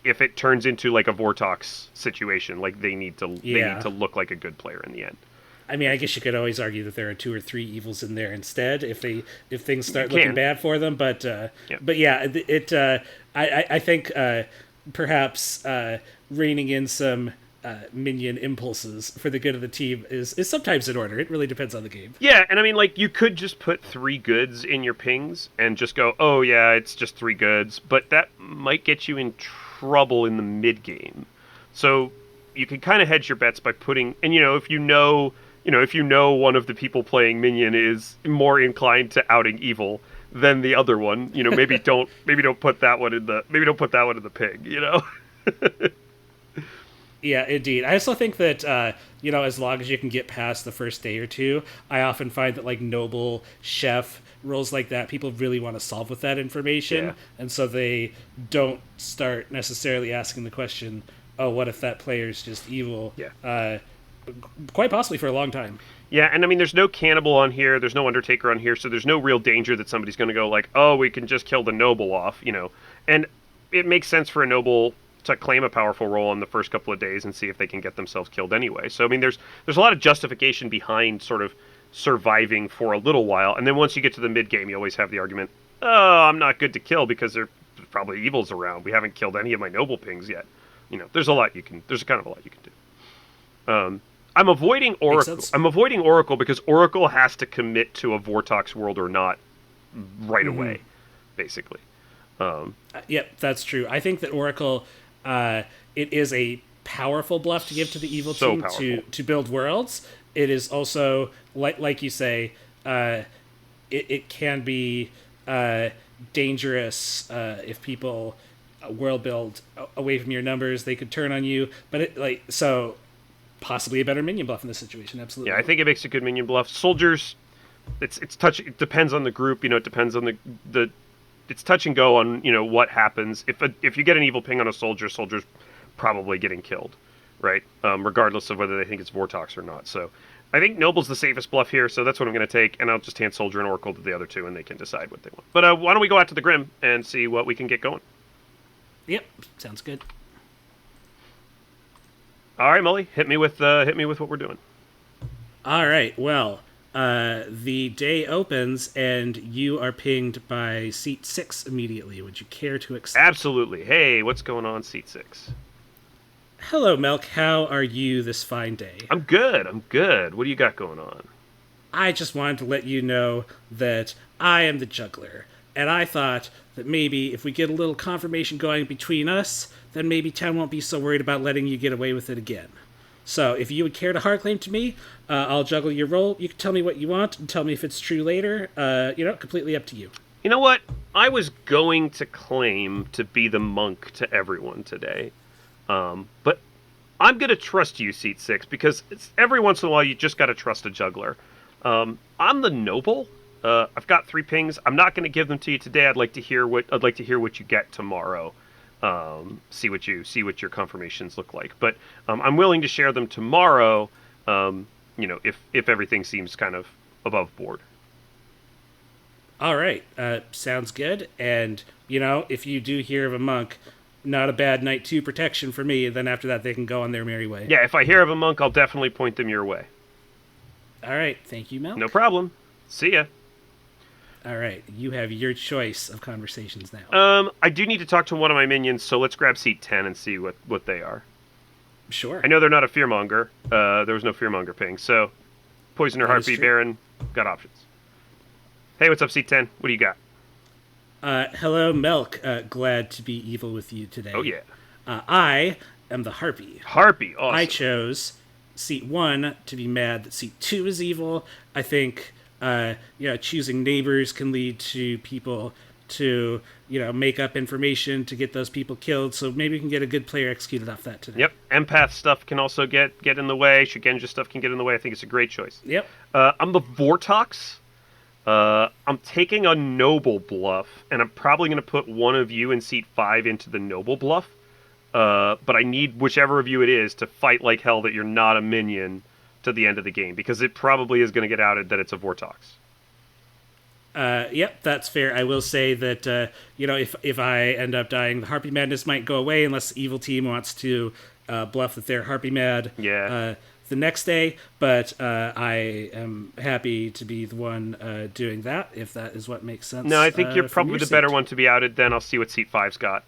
If it turns into a Vortox situation, they need to look like a good player in the end. I mean, I guess you could always argue that there are 2 or 3 evils in there instead if things start looking bad for them. But I think perhaps reining in some minion impulses for the good of the team is sometimes in order. It really depends on the game. Yeah, and I mean, you could just put 3 goods in your pings and just go, oh yeah, it's just 3 goods, but that might get you in trouble in the mid game. So you can kind of hedge your bets by putting, and if you know one of the people playing minion is more inclined to outing evil than the other one, maybe don't put that one in the pig. Yeah, indeed. I also think that, as long as you can get past the first day or 2, I often find that, noble, chef, roles like that, people really want to solve with that information. Yeah. And so they don't start necessarily asking the question, oh, what if that player's just evil? Yeah. Quite possibly for a long time. Yeah, and I mean, there's no cannibal on here, there's no Undertaker on here, so there's no real danger that somebody's going to go oh, we can just kill the noble off, And it makes sense for a noble to claim a powerful role in the first couple of days and see if they can get themselves killed anyway. So, I mean, there's a lot of justification behind sort of surviving for a little while, and then once you get to the mid-game, you always have the argument, oh, I'm not good to kill because there's probably evils around. We haven't killed any of my noble pings yet. There's kind of a lot you can do. I'm avoiding Oracle. I'm avoiding Oracle because Oracle has to commit to a Vortox world or not right away, basically. Yep, that's true. I think that Oracle, it is a powerful bluff to give to the evil team to build worlds. It is also, like you say, it can be dangerous if people world build away from your numbers. They could turn on you, but possibly a better minion bluff in this situation. Absolutely. Yeah, I think it makes a good minion bluff. Soldiers, it's touch. It depends on the group. It depends on the. It's touch and go on what happens if you get an evil ping on a soldier's probably getting killed, right? Regardless of whether they think it's Vortox or not. So I think Noble's the safest bluff here, so that's what I'm going to take, and I'll just hand Soldier and Oracle to the other 2, and they can decide what they want. But why don't we go out to the Grim and see what we can get going? Yep, sounds good. All right, Mully, hit me with what we're doing. All right, well, the day opens and you are pinged by seat 6 immediately. Would you care to accept? Absolutely. Hey, what's going on, seat 6? Hello, Melk. How are you this fine day? I'm good. What do you got going on? I just wanted to let you know that I am the juggler, and I thought that maybe if we get a little confirmation going between us, then maybe Town won't be so worried about letting you get away with it again. So if you would care to hard claim to me, I'll juggle your role. You can tell me what you want and tell me if it's true later. Completely up to you. You know what? I was going to claim to be the monk to everyone today. But I'm going to trust you, seat 6, because it's every once in a while you just got to trust a juggler. I'm the noble. I've got 3 pings. I'm not going to give them to you today. I'd like to hear what you get tomorrow. see what your confirmations look like. But I'm willing to share them tomorrow. If everything seems kind of above board. All right, sounds good. And if you do hear of a monk, not a bad night 2 protection for me. Then after that, they can go on their merry way. Yeah, if I hear of a monk, I'll definitely point them your way. All right, thank you, Mel. No problem. See ya. All right, you have your choice of conversations now. I do need to talk to one of my minions, so let's grab seat 10 and see what they are. Sure. I know they're not a fearmonger. There was no fearmonger ping, so Poisoner, Harpy, Baron, got options. Hey, what's up, seat 10? What do you got? Hello, Melk. Glad to be evil with you today. Oh, yeah. I am the Harpy. Harpy, awesome. I chose seat 1 to be mad that seat 2 is evil. I think, choosing neighbors can lead to people to, make up information to get those people killed. So maybe we can get a good player executed off that today. Yep. Empath stuff can also get in the way. Shugenja stuff can get in the way. I think it's a great choice. Yep. I'm the Vortox. I'm taking a noble bluff, and I'm probably going to put one of you in seat 5 into the noble bluff. But I need whichever of you it is to fight like hell that you're not a minion to the end of the game, because it probably is going to get outed that it's a Vortox. Yep, that's fair. I will say that, if I end up dying, the Harpy Madness might go away unless the evil team wants to bluff that they're Harpy Mad the next day. But I am happy to be the one doing that, if that is what makes sense. No, I think you're probably the better one to be outed. Then I'll see what seat 5's got.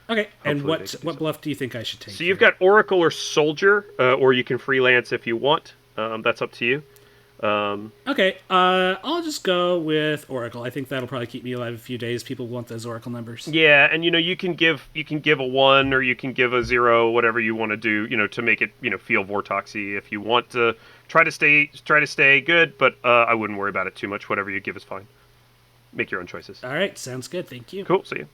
Okay, and what bluff do you think I should take? So you've got Oracle or Soldier, or you can freelance if you want. That's up to you. Okay, I'll just go with Oracle. I think that'll probably keep me alive a few days. People want those Oracle numbers. Yeah, and you can give a 1 or you can give a 0, whatever you want to do, to make it feel Vortoxy. If you want to try to stay good, but I wouldn't worry about it too much. Whatever you give is fine. Make your own choices. All right, sounds good. Thank you. Cool. See you.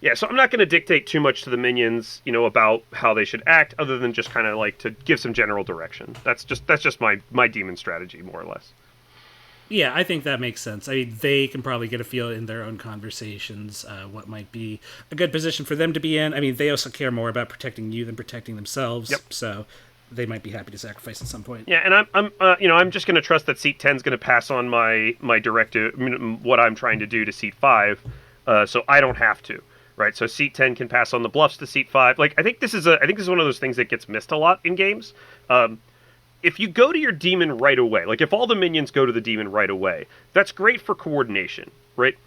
Yeah, so I'm not going to dictate too much to the minions, about how they should act, other than just kind of like to give some general direction. That's just my demon strategy, more or less. Yeah, I think that makes sense. I mean, they can probably get a feel in their own conversations what might be a good position for them to be in. I mean, they also care more about protecting you than protecting themselves. Yep. So they might be happy to sacrifice at some point. Yeah, and I'm just going to trust that seat 10 is going to pass on my directive, what I'm trying to do to seat 5, so I don't have to. Right, so seat 10 can pass on the bluffs to seat 5. Like, I think this is one of those things that gets missed a lot in games. If you go to your demon right away, like if all the minions go to the demon right away, that's great for coordination, right?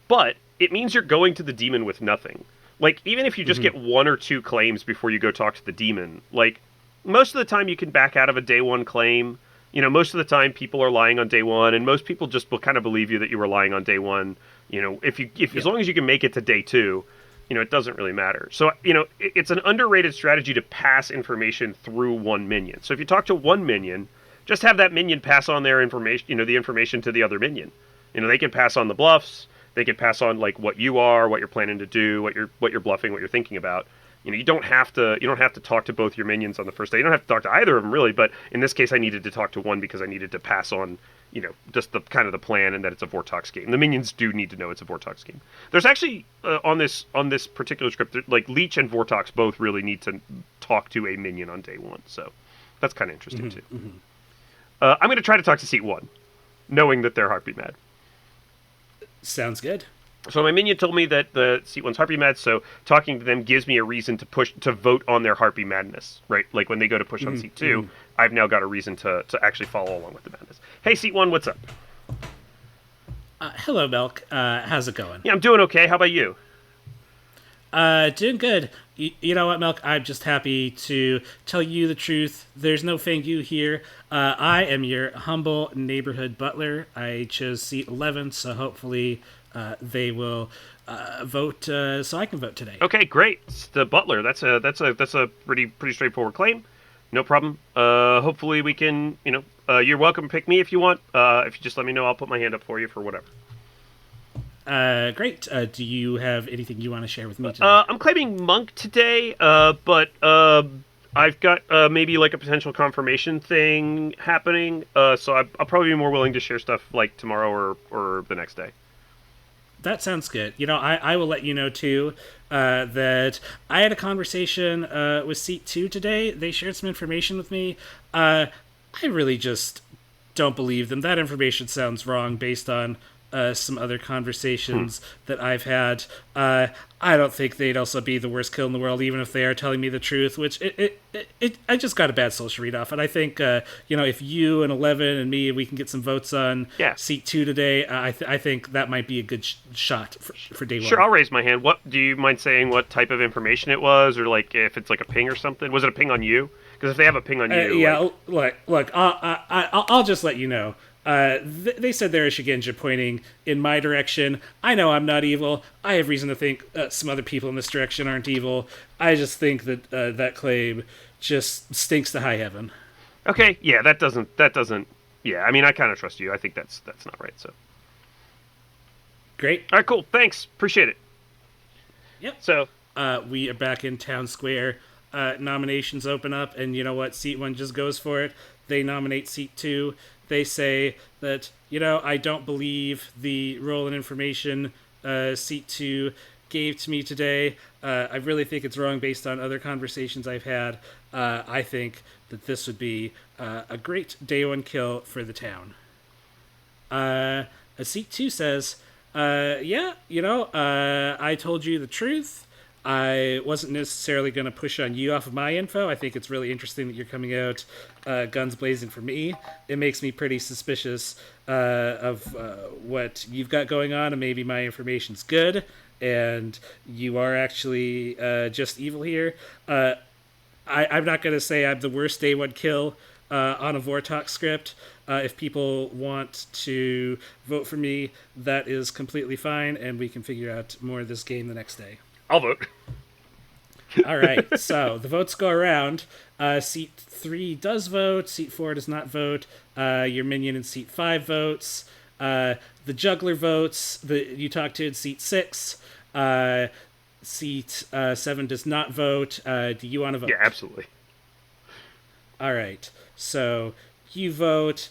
But it means you're going to the demon with nothing. Like, even if you just get 1 or 2 claims before you go talk to the demon, like, most of the time you can back out of a day 1 claim. Most of the time people are lying on day 1, and most people just will kind of believe you that you were lying on day 1. As long as you can make it to day 2, it doesn't really matter. So, it's an underrated strategy to pass information through one minion. So if you talk to one minion, just have that minion pass on their information, the information to the other minion. They can pass on the bluffs, they can pass on like what you are, what you're planning to do, what you're bluffing, what you're thinking about. You don't have to talk to both your minions on the first day. You don't have to talk to either of them really, but in this case I needed to talk to one because I needed to pass on just the kind of the plan and that it's a Vortox game. The minions do need to know it's a Vortox game. There's actually on this particular script, like Leech and Vortox both really need to talk to a minion on day 1, so that's kind of interesting too. I'm going to try to talk to seat 1, knowing that they're Harpy Mad. Sounds good. So my minion told me that the seat 1's Harpy Mad, so talking to them gives me a reason to vote on their Harpy Madness, right? Like when they go to push on seat 2, I've now got a reason to actually follow along with the madness. Hey, seat 1, what's up? Hello, Milk. How's it going? Yeah, I'm doing okay. How about you? Doing good. You know what, Milk? I'm just happy to tell you the truth. There's no Fang Yu here. I am your humble neighborhood butler. I chose seat 11, so hopefully they will vote so I can vote today. Okay, great. It's the butler. That's a pretty straightforward claim. No problem. Hopefully we can, you're welcome to pick me if you want. If you just let me know, I'll put my hand up for you for whatever. Great. Do you have anything you want to share with me today? I'm claiming Monk today, but I've got maybe like a potential confirmation thing happening, so I'll probably be more willing to share stuff like tomorrow or the next day. That sounds good. I will let you know too that I had a conversation with Seat 2 today. They shared some information with me. I really just don't believe them. That information sounds wrong based on some other conversations that I've had. I don't think they'd also be the worst kill in the world, even if they are telling me the truth. Which I just got a bad social read off, and I think if you and 11 and me, we can get some votes on Yeah. Seat 2 today. I think that might be a good shot for day one. Sure, I'll raise my hand. What do you mind saying? What type of information it was, or like if it's like a ping or something? Was it a ping on you? Because if they have a ping on you, Yeah, look, I'll just let you know. They said they're a Shigenja pointing in my direction. I know I'm not evil. I have reason to think some other people in this direction aren't evil. I just think that that claim just stinks to high heaven. okay, yeah, that doesn't. Yeah, I mean, I kind of trust you. I think that's not right. So, Great. all right, cool. Thanks, appreciate it. Yep. So, We are back in Town Square. Nominations open up, and you know what? Seat 1 just goes for it. They nominate Seat 2. They say that, I don't believe the role and information Seat 2 gave to me today. I really think it's wrong based on other conversations I've had. I think that this would be a great day 1 kill for the town. Seat 2 says, I told you the truth. I wasn't necessarily going to push on you off of my info. I think it's really interesting that you're coming out guns blazing for me. It makes me pretty suspicious of what you've got going on, and maybe my information's good, and you are actually just evil here. I'm not going to say I'm the worst day 1 kill on a Vortox script. If people want to vote for me, that is completely fine, and we can figure out more of this game the next day. I'll vote. All right, so the votes go around. Seat 3 does vote. Seat 4 does not vote. Your minion in Seat 5 votes. The juggler votes. You talked to in Seat 6. Seat 7 does not vote. Do you want to vote? Yeah, absolutely. All right, so you vote.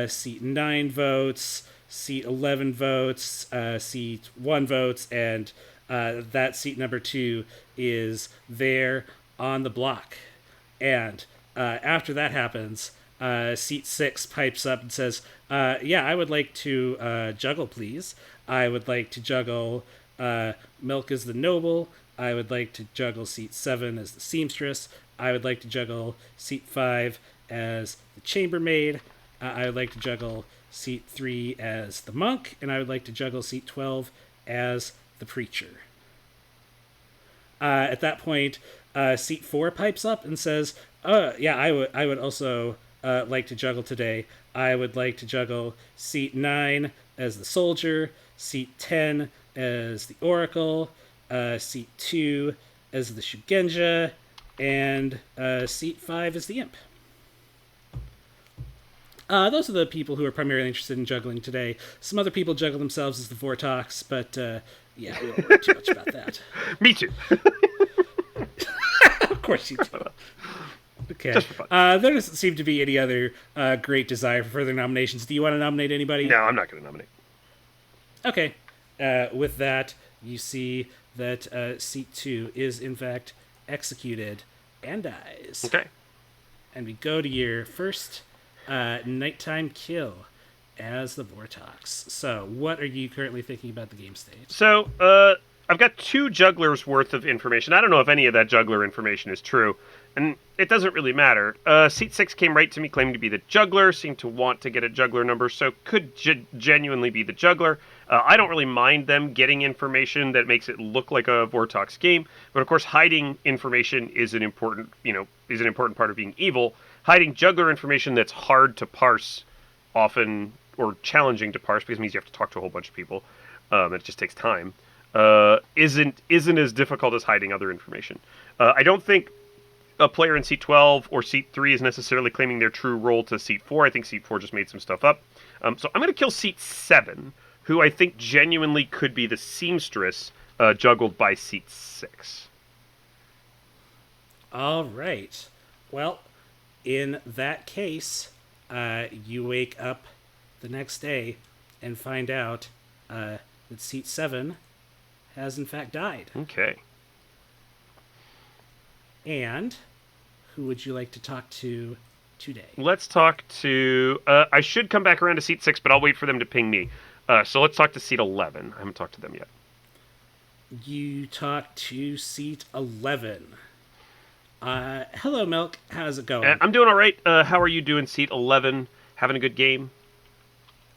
Seat 9 votes. Seat 11 votes. Seat 1 votes. And that seat number 2 is there on the block. And after that happens, seat 6 pipes up and says, I would like to juggle, please. I would like to juggle Milk as the noble. I would like to juggle seat 7 as the seamstress. I would like to juggle seat 5 as the chambermaid. I would like to juggle seat 3 as the monk. And I would like to juggle seat 12 as the preacher. At that point, seat 4 pipes up and says, I would also like to juggle today. I would like to juggle seat 9 as the soldier, seat 10 as the oracle, seat 2 as the Shugenja, and seat 5 as the imp. Those are the people who are primarily interested in juggling today. Some other people juggle themselves as the Vortox, but we won't worry too much about that. Me too. Of course you do. Okay. Just for fun. There doesn't seem to be any other great desire for further nominations. Do you want to nominate anybody? No, I'm not going to nominate. Okay. With that, you see that seat 2 is in fact executed and dies. Okay. And we go to your first nighttime kill as the Vortox. So, what are you currently thinking about the game state? So, I've got 2 jugglers worth of information. I don't know if any of that juggler information is true, and it doesn't really matter. Seat 6 came right to me, claiming to be the juggler, seemed to want to get a juggler number, so could genuinely be the juggler. I don't really mind them getting information that makes it look like a Vortox game, but of course hiding information is an important part of being evil. Hiding juggler information that's hard to parse often, or challenging to parse, because it means you have to talk to a whole bunch of people, and it just takes time, isn't as difficult as hiding other information. I don't think a player in seat 12 or seat 3 is necessarily claiming their true role to seat 4. I think seat 4 just made some stuff up. So I'm going to kill seat 7, who I think genuinely could be the seamstress, juggled by seat 6. All right. Well, in that case, you wake up the next day and find out that seat 7 has in fact died. Okay. And who would you like to talk to today? Let's talk to... I should come back around to seat 6, but I'll wait for them to ping me. So let's talk to seat 11. I haven't talked to them yet. You talk to seat 11. Hello, Milk. How's it going? I'm doing all right. How are you doing, seat 11? Having a good game?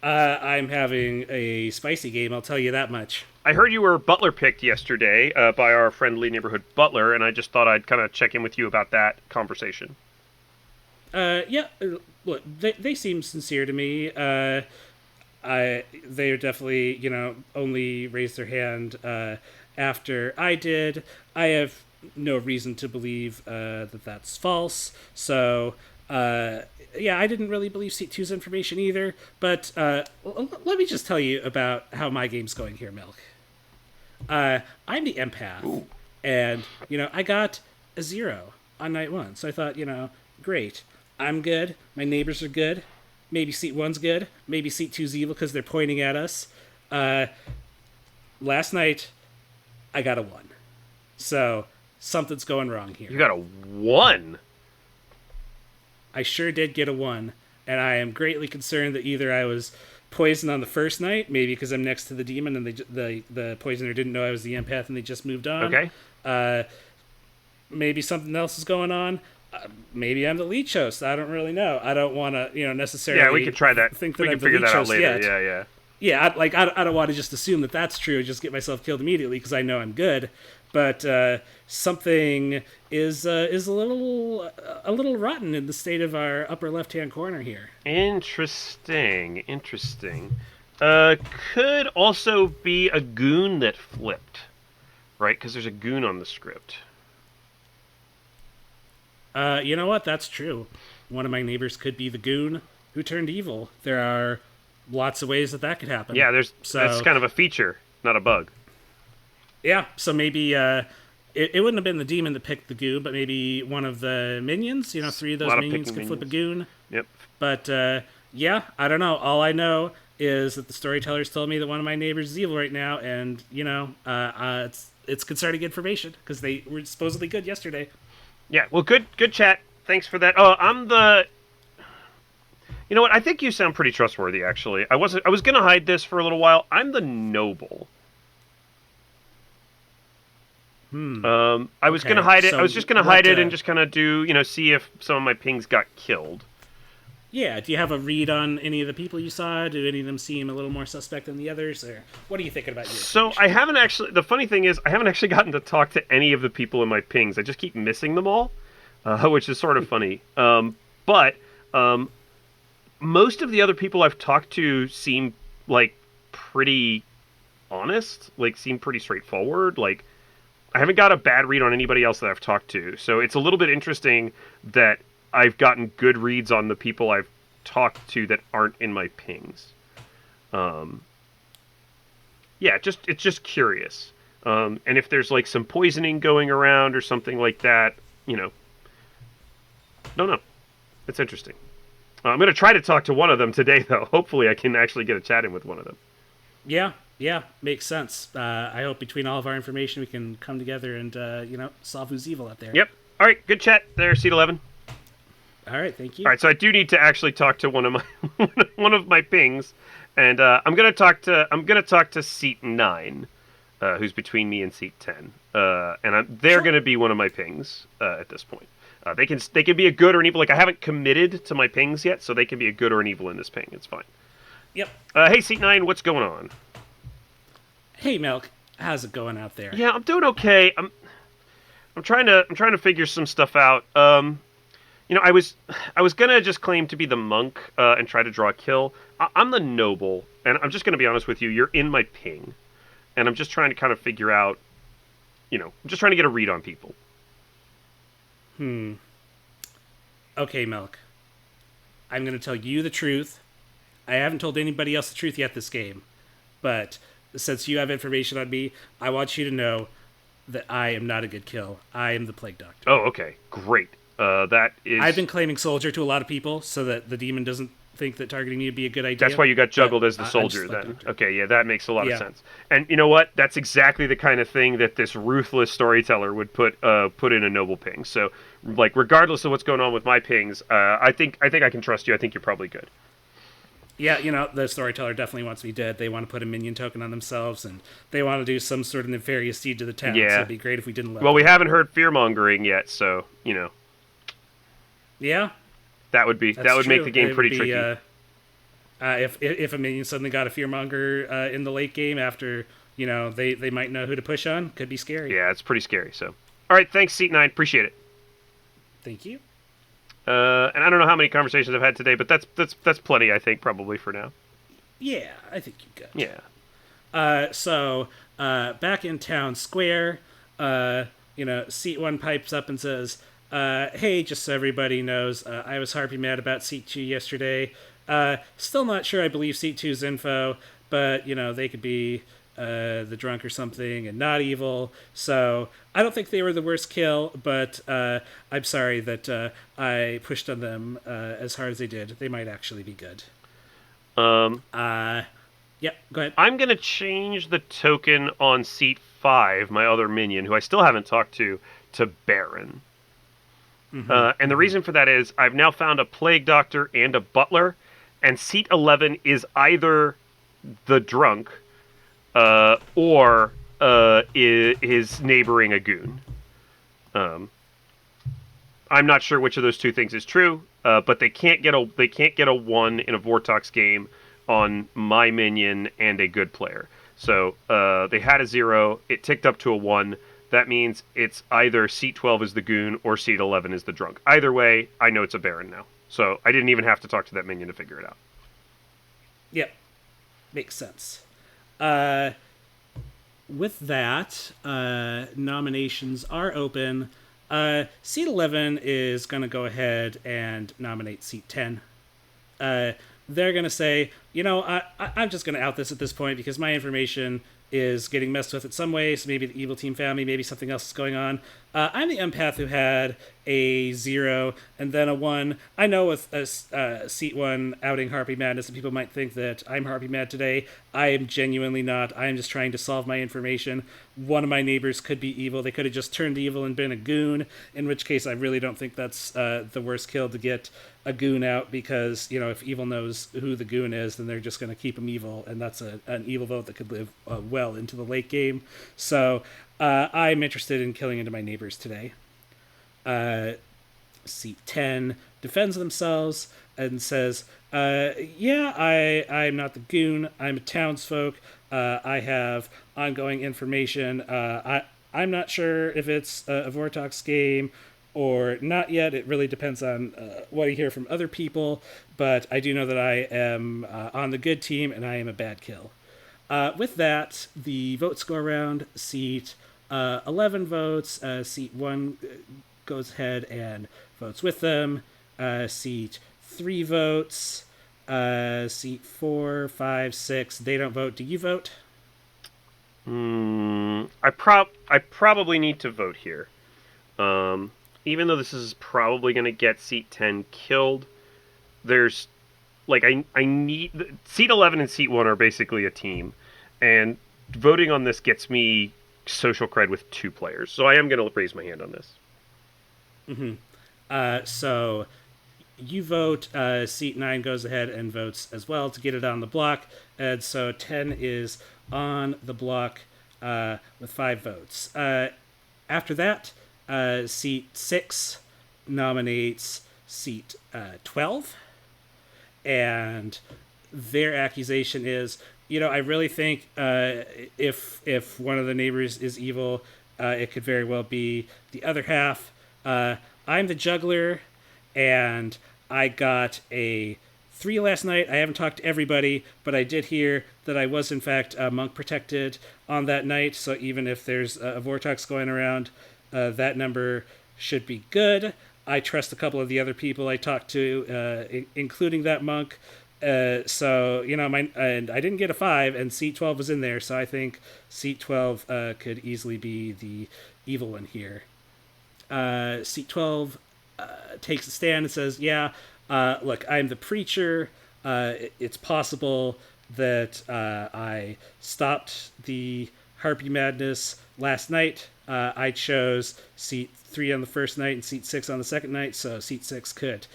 I'm having a spicy game, I'll tell you that much. I heard you were Butler picked yesterday by our friendly neighborhood Butler, and I just thought I'd kind of check in with you about that conversation. Yeah, look, they seem sincere to me. They definitely, only raised their hand after I did. I have no reason to believe that that's false. So, yeah, I didn't really believe Seat 2's information either. But let me just tell you about how my game's going here, Milk. I'm the empath. Ooh. And, I got a 0 on night 1. So I thought, great. I'm good. My neighbors are good. Maybe seat 1's good. Maybe seat 2's evil because they're pointing at us. Last night, I got a 1. So, something's going wrong here. You got a 1? I sure did get a 1. And I am greatly concerned that either I was poisoned on the first night, maybe because I'm next to the demon and the poisoner didn't know I was the empath and they just moved on. Okay. Maybe something else is going on. Maybe I'm the leech host. I don't really know. I don't want to, necessarily. Yeah, we could try that. Think that we I'm can the figure leech that out host later. yet. Yeah. Yeah, I don't want to just assume that that's true and just get myself killed immediately because I know I'm good. But something is a little rotten in the state of our upper left-hand corner here. Interesting. Could also be a goon that flipped, right? Because there's a goon on the script. You know what? That's true. One of my neighbors could be the goon who turned evil. There are lots of ways that could happen. Yeah, that's kind of a feature, not a bug. Yeah, so maybe it wouldn't have been the demon that picked the goon, but maybe one of the minions. 3 of those minions could flip a goon. Yep. But yeah, I don't know. All I know is that the storytellers told me that one of my neighbors is evil right now, and it's concerning information because they were supposedly good yesterday. Yeah, well, good chat. Thanks for that. Oh, I'm the... You know what? I think you sound pretty trustworthy, actually. I was going to hide this for a little while. I'm the noble. I was going to hide it. So I was just going to hide it and just kind of do, see if some of my pings got killed. Yeah, do you have a read on any of the people you saw? Do any of them seem a little more suspect than the others? Or what are you thinking about your So I haven't actually... The funny thing is, I haven't actually gotten to talk to any of the people in my pings. I just keep missing them all, which is sort of funny. But most of the other people I've talked to seem, pretty honest. Seem pretty straightforward. I haven't got a bad read on anybody else that I've talked to. So it's a little bit interesting that I've gotten good reads on the people I've talked to that aren't in my pings. Yeah, it's just curious. And if there's some poisoning going around or something like that, don't know. It's interesting. I'm going to try to talk to one of them today, though. Hopefully I can actually get a chat in with one of them. Yeah, makes sense. I hope between all of our information we can come together and, solve who's evil out there. Yep. All right, good chat there, Seat 11. All right, thank you. All right, so I do need to actually talk to one of my pings, and I'm gonna talk to seat 9, who's between me and seat 10, and they're gonna be one of my pings at this point. They can be a good or an evil. I haven't committed to my pings yet, so they can be a good or an evil in this ping. It's fine. Yep. Hey, seat 9, what's going on? Hey, Milk, how's it going out there? Yeah, I'm doing okay. I'm trying to figure some stuff out. I was gonna just claim to be the monk and try to draw a kill. I'm the noble, and I'm just gonna be honest with you. You're in my ping, and I'm just trying to kind of figure out. I'm just trying to get a read on people. Okay, Milk. I'm gonna tell you the truth. I haven't told anybody else the truth yet this game, but since you have information on me, I want you to know that I am not a good kill. I am the Plague Doctor. Oh, okay, great. That is. I've been claiming soldier to a lot of people so that the demon doesn't think that targeting me would be a good idea. That's why you got juggled but as the I'm soldier just like then. Doctor. Okay, yeah, that makes a lot of Yeah. sense. And you know what? That's exactly the kind of thing that this ruthless storyteller would put in a noble ping. So, like, regardless of what's going on with my pings, I think I can trust you. I think you're probably good. Yeah, the storyteller definitely wants me dead. They want to put a minion token on themselves, and they want to do some sort of nefarious deed to the town. So Yeah. it'd be great if we didn't let Well, we them. haven't heard fear mongering yet, so Yeah, that would be that's that would true. make the game It would pretty be, tricky. if a minion suddenly got a fearmonger in the late game after they might know who to push on, could be scary. Yeah, it's pretty scary. So, all right, thanks, Seat 9. Appreciate it. Thank you. And I don't know how many conversations I've had today, but that's plenty. I think probably for now. Yeah, I think you could. Yeah. So back in town square, Seat 1 pipes up and says, hey, just so everybody knows, I was harpy mad about Seat 2 yesterday. Still not sure I believe Seat 2's info, but, they could be the drunk or something and not evil. So I don't think they were the worst kill, but I'm sorry that I pushed on them as hard as they did. They might actually be good. Yeah, go ahead. I'm gonna change the token on Seat 5, my other minion, who I still haven't talked to Baron. And the reason for that is I've now found a Plague Doctor and a Butler, and Seat 11 is either the drunk or is neighboring a goon. I'm not sure which of those two things is true, but they can't get a 1 in a Vortox game on my minion and a good player. So they had a 0, it ticked up to a 1. That means it's either Seat 12 is the goon or Seat 11 is the drunk. Either way, I know it's a Baron now. So I didn't even have to talk to that minion to figure it out. Yep. Makes sense. With that, nominations are open. Seat 11 is going to go ahead and nominate Seat 10. They're going to say, I'm just going to out this at this point because my information is getting messed with in some way, so maybe the evil team found me, maybe something else is going on. I'm the empath who had a 0 and then a 1. I know with Seat 1 outing Harpy Madness, and people might think that I'm Harpy Mad today. I am genuinely not. I am just trying to solve my information. One of my neighbors could be evil. They could have just turned evil and been a goon, in which case I really don't think that's the worst kill to get a goon out because, if evil knows who the goon is, then they're just going to keep him evil, and that's an evil vote that could live well into the late game. So I'm interested in killing into my neighbors today. Seat 10 defends themselves and says, I'm not the goon. I'm a townsfolk. I have ongoing information. I'm not sure if it's a Vortox game or not yet. It really depends on what I hear from other people, but I do know that I am on the good team and I am a bad kill. With that, the votes go around. Seat 11 votes. Seat 1 goes ahead and votes with them. Seat 3 votes. Seat 4, 5, 6. They don't vote. Do you vote? I probably need to vote here. Even though this is probably going to get Seat 10 killed, there's I need Seat 11 and Seat 1 are basically a team, and voting on this gets me social cred with 2 players. So I am going to raise my hand on this. So you vote. Seat 9 goes ahead and votes as well to get it on the block, and so 10 is on the block with 5 votes. After that, Seat 6 nominates Seat 12, and their accusation is, I really think if one of the neighbors is evil, it could very well be the other half. I'm the juggler, and I got a 3 last night. I haven't talked to everybody, but I did hear that I was, in fact, monk protected on that night, so even if there's a Vortox going around, that number should be good. I trust a couple of the other people I talked to, including that monk. So, and I didn't get a 5, and Seat 12 was in there, so I think Seat 12 could easily be the evil one here. Seat 12 takes a stand and says, look, I'm the preacher. It's possible that I stopped the Harpy Madness last night. I chose seat 3 on the first night and seat 6 on the second night, so seat 6 could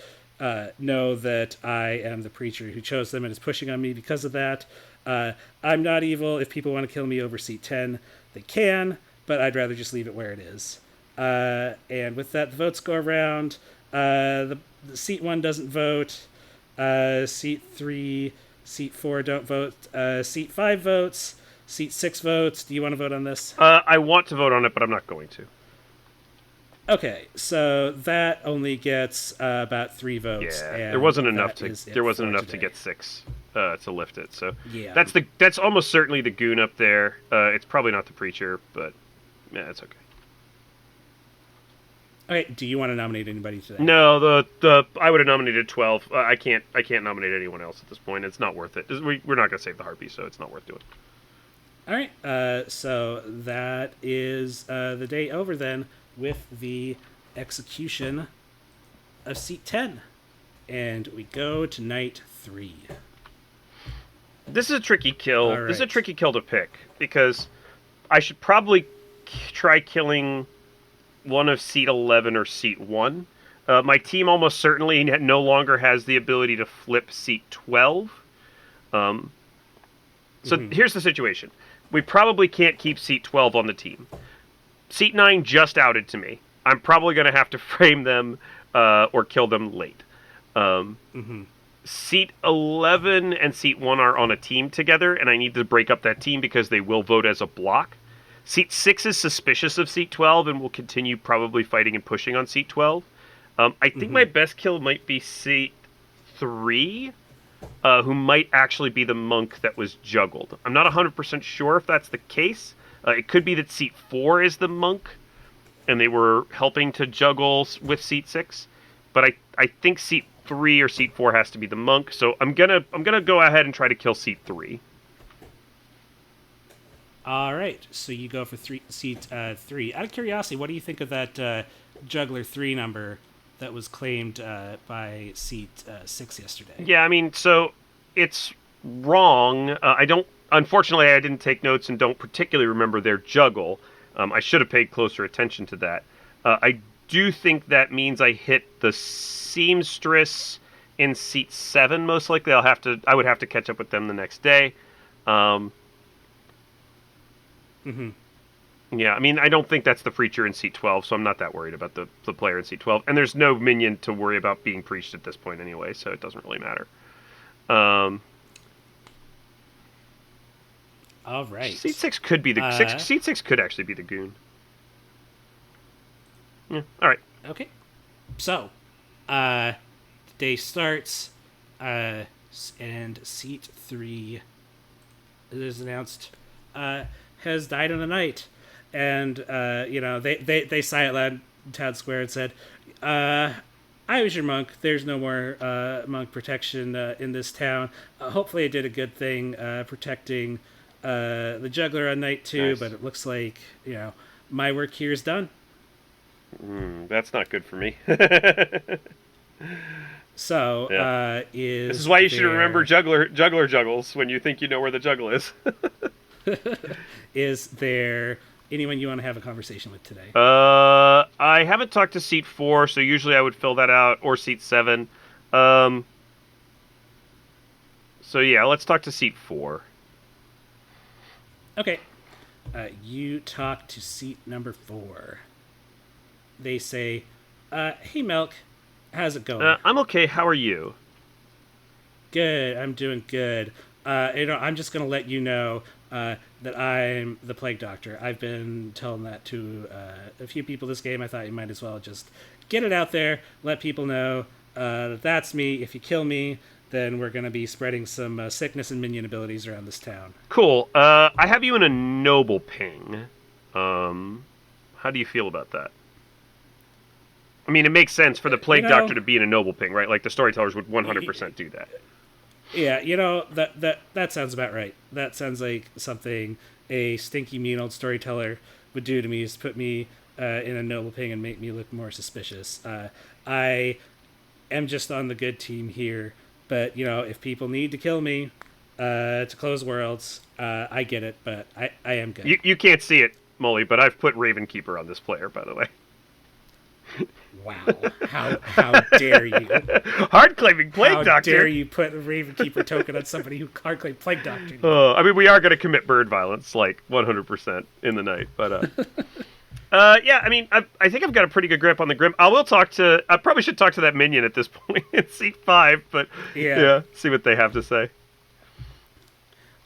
know that I am the preacher who chose them and is pushing on me because of that. I'm not evil. If people want to kill me over seat 10, they can, but I'd rather just leave it where it is. And with that, the votes go around. The seat 1 doesn't vote. Seat 3, seat 4 don't vote. Seat 5 votes. Seat 6 votes. Do you want to vote on this? I want to vote on it, but I'm not going to. Okay, so that only gets about 3 votes. Yeah, there wasn't enough to get 6 to lift it. So yeah, that's almost certainly the goon up there. It's probably not the preacher, but yeah, it's okay. Okay, do you want to nominate anybody today? No, the I would have nominated 12. I can't nominate anyone else at this point. It's not worth it. We're not going to save the Harpy, so it's not worth doing. All right, so that is the day over then with the execution of seat 10. And we go to night 3. This is a tricky kill. All right. This is a tricky kill to pick because I should probably try killing one of seat 11 or seat 1. My team almost certainly no longer has the ability to flip seat 12. Here's the situation. We probably can't keep seat 12 on the team. Seat 9 just outed to me. I'm probably going to have to frame them or kill them late. Seat 11 and seat 1 are on a team together, and I need to break up that team because they will vote as a block. Seat 6 is suspicious of seat 12 and will continue probably fighting and pushing on seat 12. I think my best kill might be seat 3, who might actually be the monk that was juggled. I'm not 100% sure if that's the case. It could be that seat 4 is the monk, and they were helping to juggle with seat 6. But I think seat 3 or seat 4 has to be the monk, so I'm gonna go ahead and try to kill seat 3. All right, so you go for seat 3. Out of curiosity, what do you think of that juggler 3 number that was claimed by seat 6 yesterday? Yeah, I mean, so it's wrong. Unfortunately, I didn't take notes and don't particularly remember their juggle. I should have paid closer attention to that. I do think that means I hit the seamstress in seat 7. Most likely, I would have to catch up with them the next day. Yeah, I mean, I don't think that's the preacher in seat 12, so I'm not that worried about the player in seat 12. And there's no minion to worry about being preached at this point anyway, so it doesn't really matter. All right. Seat 6 could be seat 6 could actually be the goon. Yeah, all right. Okay. So, the day starts, and seat 3, it is announced, has died in the night. And, they sigh out loud in Town Square and said, I was your monk. There's no more monk protection in this town. Hopefully I did a good thing protecting the juggler on night 2, Nice. but it looks like, my work here is done. That's not good for me. So, Yeah. This is why you should remember juggler juggles when you think you know where the juggle is. Is there anyone you want to have a conversation with today? I haven't talked to seat 4, so usually I would fill that out, or seat 7. So yeah, let's talk to seat 4. Okay. You talk to seat number 4. They say, hey, Milk, how's it going? I'm okay. How are you? Good. I'm doing good. I'm just going to let you know that I'm the Plague Doctor. I've been telling that to a few people this game. I thought you might as well just get it out there, let people know that that's me. If you kill me, then we're going to be spreading some sickness and minion abilities around this town. Cool. I have you in a noble ping. How do you feel about that? I mean, it makes sense for the Plague Doctor to be in a noble ping, right? Like, the storytellers would 100% do that. Yeah, that sounds about right. That sounds like something a stinky, mean old storyteller would do to me, is put me in a noble ping and make me look more suspicious. I am just on the good team here. But if people need to kill me to close worlds, I get it. But I am good. You can't see it, Mully, but I've put Ravenkeeper on this player, by the way. Wow! How dare you? Hard claiming Plague Doctor. How dare you put a Ravenkeeper token on somebody who hard claimed Plague Doctor? I mean, we are going to commit bird violence, like 100% in the night, but yeah. I mean, I think I've got a pretty good grip on the Grim. I probably should talk to that minion at this point in seat 5, but yeah, see what they have to say.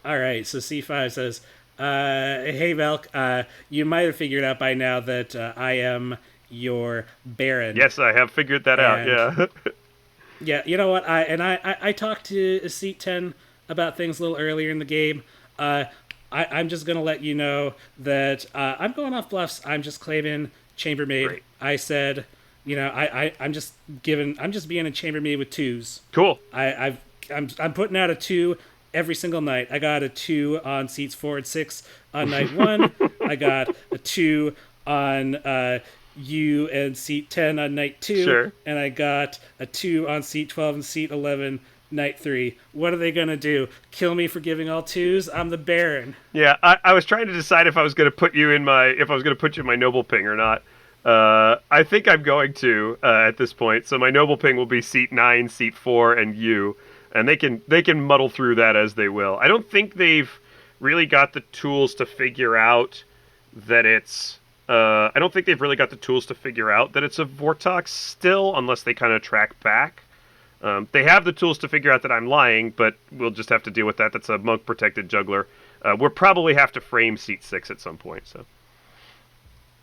All right, so C5 says, "Hey Velk, you might have figured out by now that I am your Baron." Yes, I have figured that out. Yeah. Yeah, you know what? I talked to Seat 10 about things a little earlier in the game. I'm just gonna let you know that I'm going off bluffs. I'm just claiming Chambermaid. Great. I said, I'm just being a Chambermaid with 2s. Cool. I'm putting out a 2 every single night. I got a 2 on seats 4 and 6 on night 1. I got a 2 on you and seat 10 on night 2. Sure. And I got a 2 on seat 12 and seat 11 night 3. What are they gonna do? Kill me for giving all 2s? I'm the Baron. Yeah, I was trying to decide if I was going to put you in my noble ping or not. I think I'm going to at this point. So my noble ping will be seat 9, seat 4, and you, and they can muddle through that as they will. I don't think they've really got the tools to figure out that it's. I don't think they've really got the tools to figure out that it's a Vortox still, unless they kind of track back. They have the tools to figure out that I'm lying, but we'll just have to deal with that. That's a monk-protected juggler. We'll probably have to frame seat 6 at some point. So.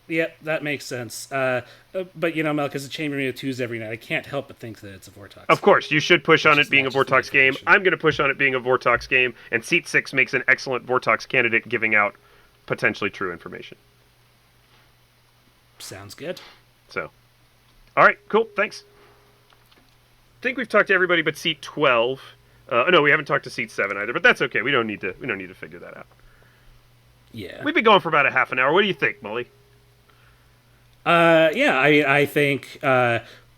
Yep, that makes sense. But Melk is a Chambermaid of 2s every night. I can't help but think that it's a Vortox. Of course, you should push on it being a Vortox game. I'm going to push on it being a Vortox game, and seat 6 makes an excellent Vortox candidate giving out potentially true information. Sounds good. So, all right, cool, thanks. I think we've talked to everybody but seat 12. No, we haven't talked to seat 7 either, but that's okay. We don't need to figure that out. Yeah. We've been going for about a half an hour. What do you think, Mully? Yeah, I think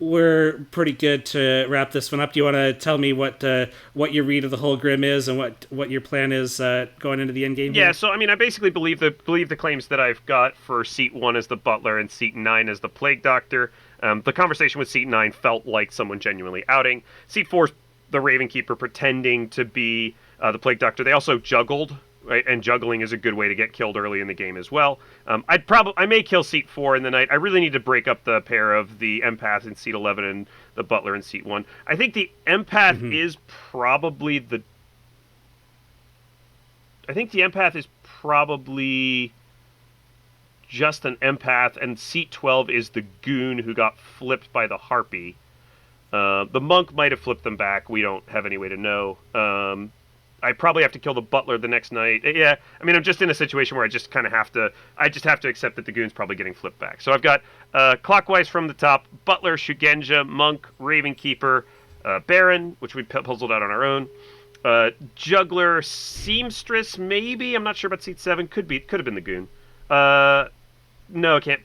we're pretty good to wrap this one up. Do you want to tell me what your read of the whole Grim is and what your plan is going into the end game? Yeah, here? so I mean, I basically believe the claims that I've got for seat 1 as the Butler and seat 9 as the Plague Doctor. The conversation with seat 9 felt like someone genuinely outing. Seat 4's the Ravenkeeper pretending to be the Plague Doctor. They also juggled. Right, and juggling is a good way to get killed early in the game as well. I may kill seat 4 in the night. I really need to break up the pair of the Empath in seat 11 and the Butler in seat 1. I think the Empath is probably just an Empath, and seat 12 is the Goon who got flipped by the Harpy. The Monk might have flipped them back. We don't have any way to know. I probably have to kill the Butler the next night. Yeah, I mean, I'm just in a situation where I just have to accept that the Goon's probably getting flipped back. So I've got clockwise from the top: Butler, Shugenja, Monk, Ravenkeeper, Baron, which we puzzled out on our own. Juggler, Seamstress, maybe. I'm not sure about seat 7. Could have been the Goon. No, it can't.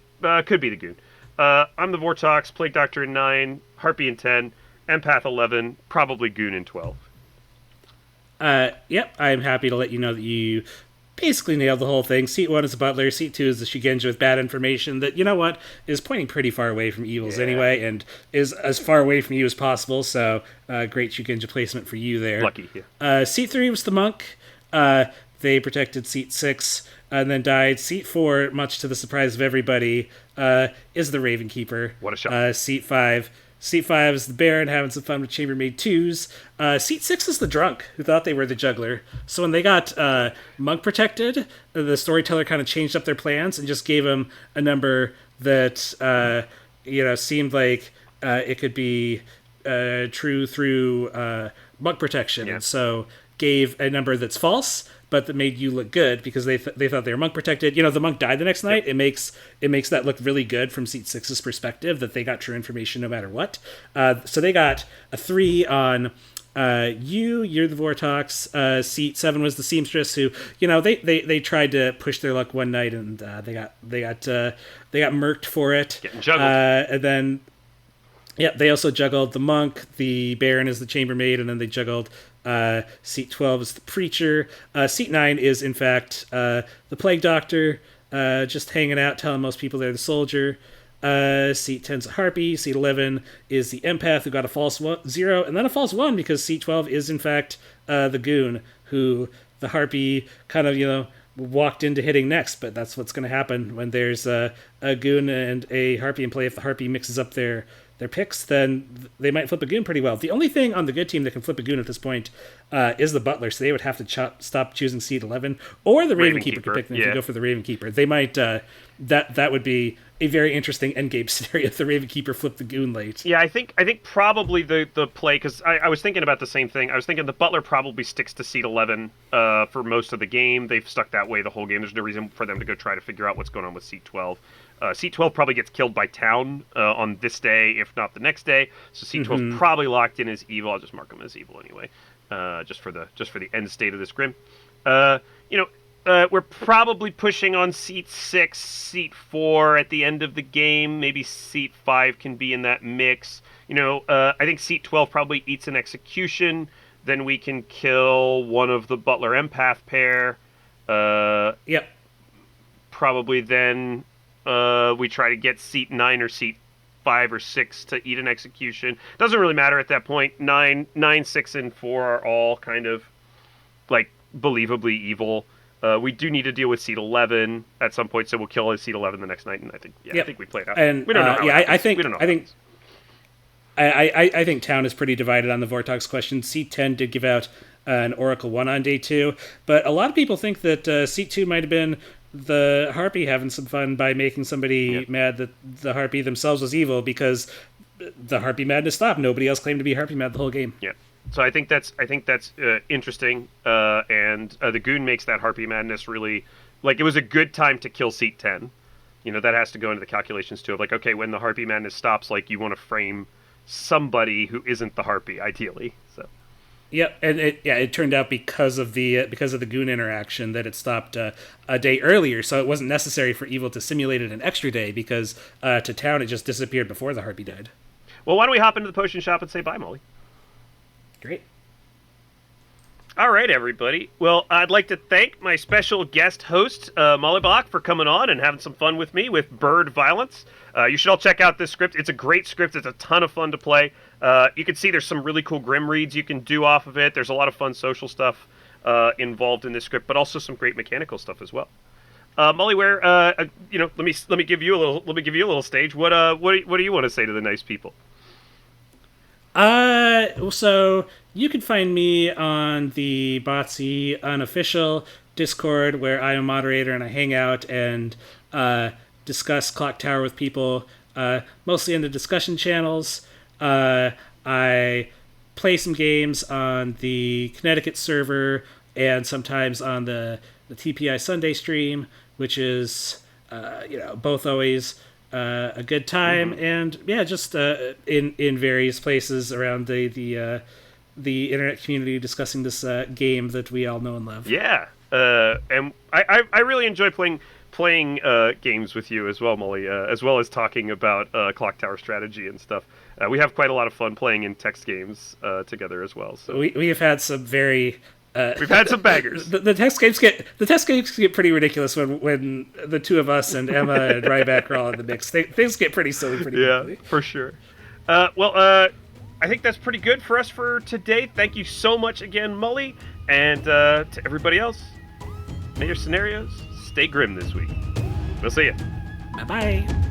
Could be the Goon. I'm the Vortox, Plague Doctor in 9, Harpy in 10, Empath 11, probably Goon in 12. Yep, I'm happy to let you know that you basically nailed the whole thing. Seat 1 is the Butler, Seat 2 is the Shugenja with bad information that, is pointing pretty far away from evils anyway, and is as far away from you as possible, so great Shugenja placement for you there. Lucky, yeah. Seat 3 was the Monk. They protected Seat 6 and then died. Seat 4, much to the surprise of everybody, is the Ravenkeeper. What a shot. Seat 5 is the Baron, having some fun with Chambermaid 2s. Seat 6 is the Drunk, who thought they were the Juggler. So when they got Monk protected, the storyteller kind of changed up their plans and just gave them a number that seemed like it could be true through Monk protection. Yeah. And so gave a number that's false, but that made you look good because they thought they were Monk protected. The Monk died the next night. It makes that look really good from Seat 6's perspective that they got true information no matter what. So they got a 3 on you're the Vortox. Seat 7 was the Seamstress, who they tried to push their luck one night and they got murked for it. Getting juggled. And then Yeah, they also juggled the monk, the baron as the chambermaid, and then they juggled seat 12 as the preacher. Seat 9 is, in fact, the plague doctor, just hanging out, telling most people they're the soldier. Seat 10 is a harpy. Seat 11 is the empath who got a false 0, and then a false 1 because seat 12 is, in fact, the goon who the harpy kind of, walked into hitting next. But that's what's going to happen when there's a goon and a harpy in play. If the harpy mixes up their picks, then they might flip a goon pretty well. The only thing on the good team that can flip a goon at this point is the butler, so they would have to stop choosing seat 11, or the Raven Keeper could pick them if you go for the Raven Keeper. They might that would be a very interesting endgame scenario if the Raven Keeper flipped the goon late. Yeah, I think probably the play, because I was thinking about the same thing. I was thinking the butler probably sticks to seat 11 for most of the game. They've stuck that way the whole game. There's no reason for them to go try to figure out what's going on with seat 12. Seat 12 probably gets killed by Town on this day, if not the next day. So seat 12 is probably locked in as evil. I'll just mark them as evil anyway, just for the end state of this grim. We're probably pushing on seat 6, seat 4 at the end of the game. Maybe seat 5 can be in that mix. I think seat 12 probably eats an execution. Then we can kill one of the butler empath pair. Yep. Probably then we try to get seat 9 or seat 5 or 6 to eat an execution. Doesn't really matter at that point. 9, 6, and 4 are all kind of like believably evil. We do need to deal with seat 11 at some point, so we'll kill seat 11 the next night, and I think we play it out. And we don't know. I think Town is pretty divided on the Vortox question. Seat 10 did give out an Oracle 1 on day 2, but a lot of people think that seat 2 might have been the Harpy having some fun by making somebody mad that the Harpy themselves was evil, because the Harpy madness stopped. Nobody else claimed to be Harpy mad the whole game. Yeah. So I think that's interesting, and the goon makes that Harpy madness really, like, it was a good time to kill seat 10. That has to go into the calculations too. Of like, okay, when the Harpy madness stops, like, you want to frame somebody who isn't the Harpy, ideally. So. Yep, and it turned out because of the goon interaction that it stopped a day earlier, so it wasn't necessary for evil to simulate it an extra day, because to Town it just disappeared before the Harpy died. Well, why don't we hop into the potion shop and say bye, Molly? Great. All right, everybody. Well, I'd like to thank my special guest host, Mullibok, for coming on and having some fun with me with Bird Violence. You should all check out this script. It's a great script. It's a ton of fun to play. You can see there's some really cool grim reads you can do off of it. There's a lot of fun social stuff involved in this script, but also some great mechanical stuff as well. Molly, where let me give you a little stage. What do you want to say to the nice people? So you can find me on the Botsy unofficial Discord, where I am a moderator and I hang out and discuss Clocktower with people, mostly in the discussion channels. I play some games on the Connecticut server and sometimes on the TPI Sunday stream, which is both always a good time, and just in various places around the internet community discussing this game that we all know and love. Yeah, and I really enjoy playing games with you as well, Molly, as well as talking about Clocktower strategy and stuff. We have quite a lot of fun playing in text games together as well. So we have had some very. We've had some bangers. The text games get pretty ridiculous when the two of us and Emma and Ryback are all in the mix. Things get pretty silly pretty quickly. Yeah, for sure. I think that's pretty good for us for today. Thank you so much again, Mully, and to everybody else. May your scenarios stay grim this week. We'll see you. Bye-bye.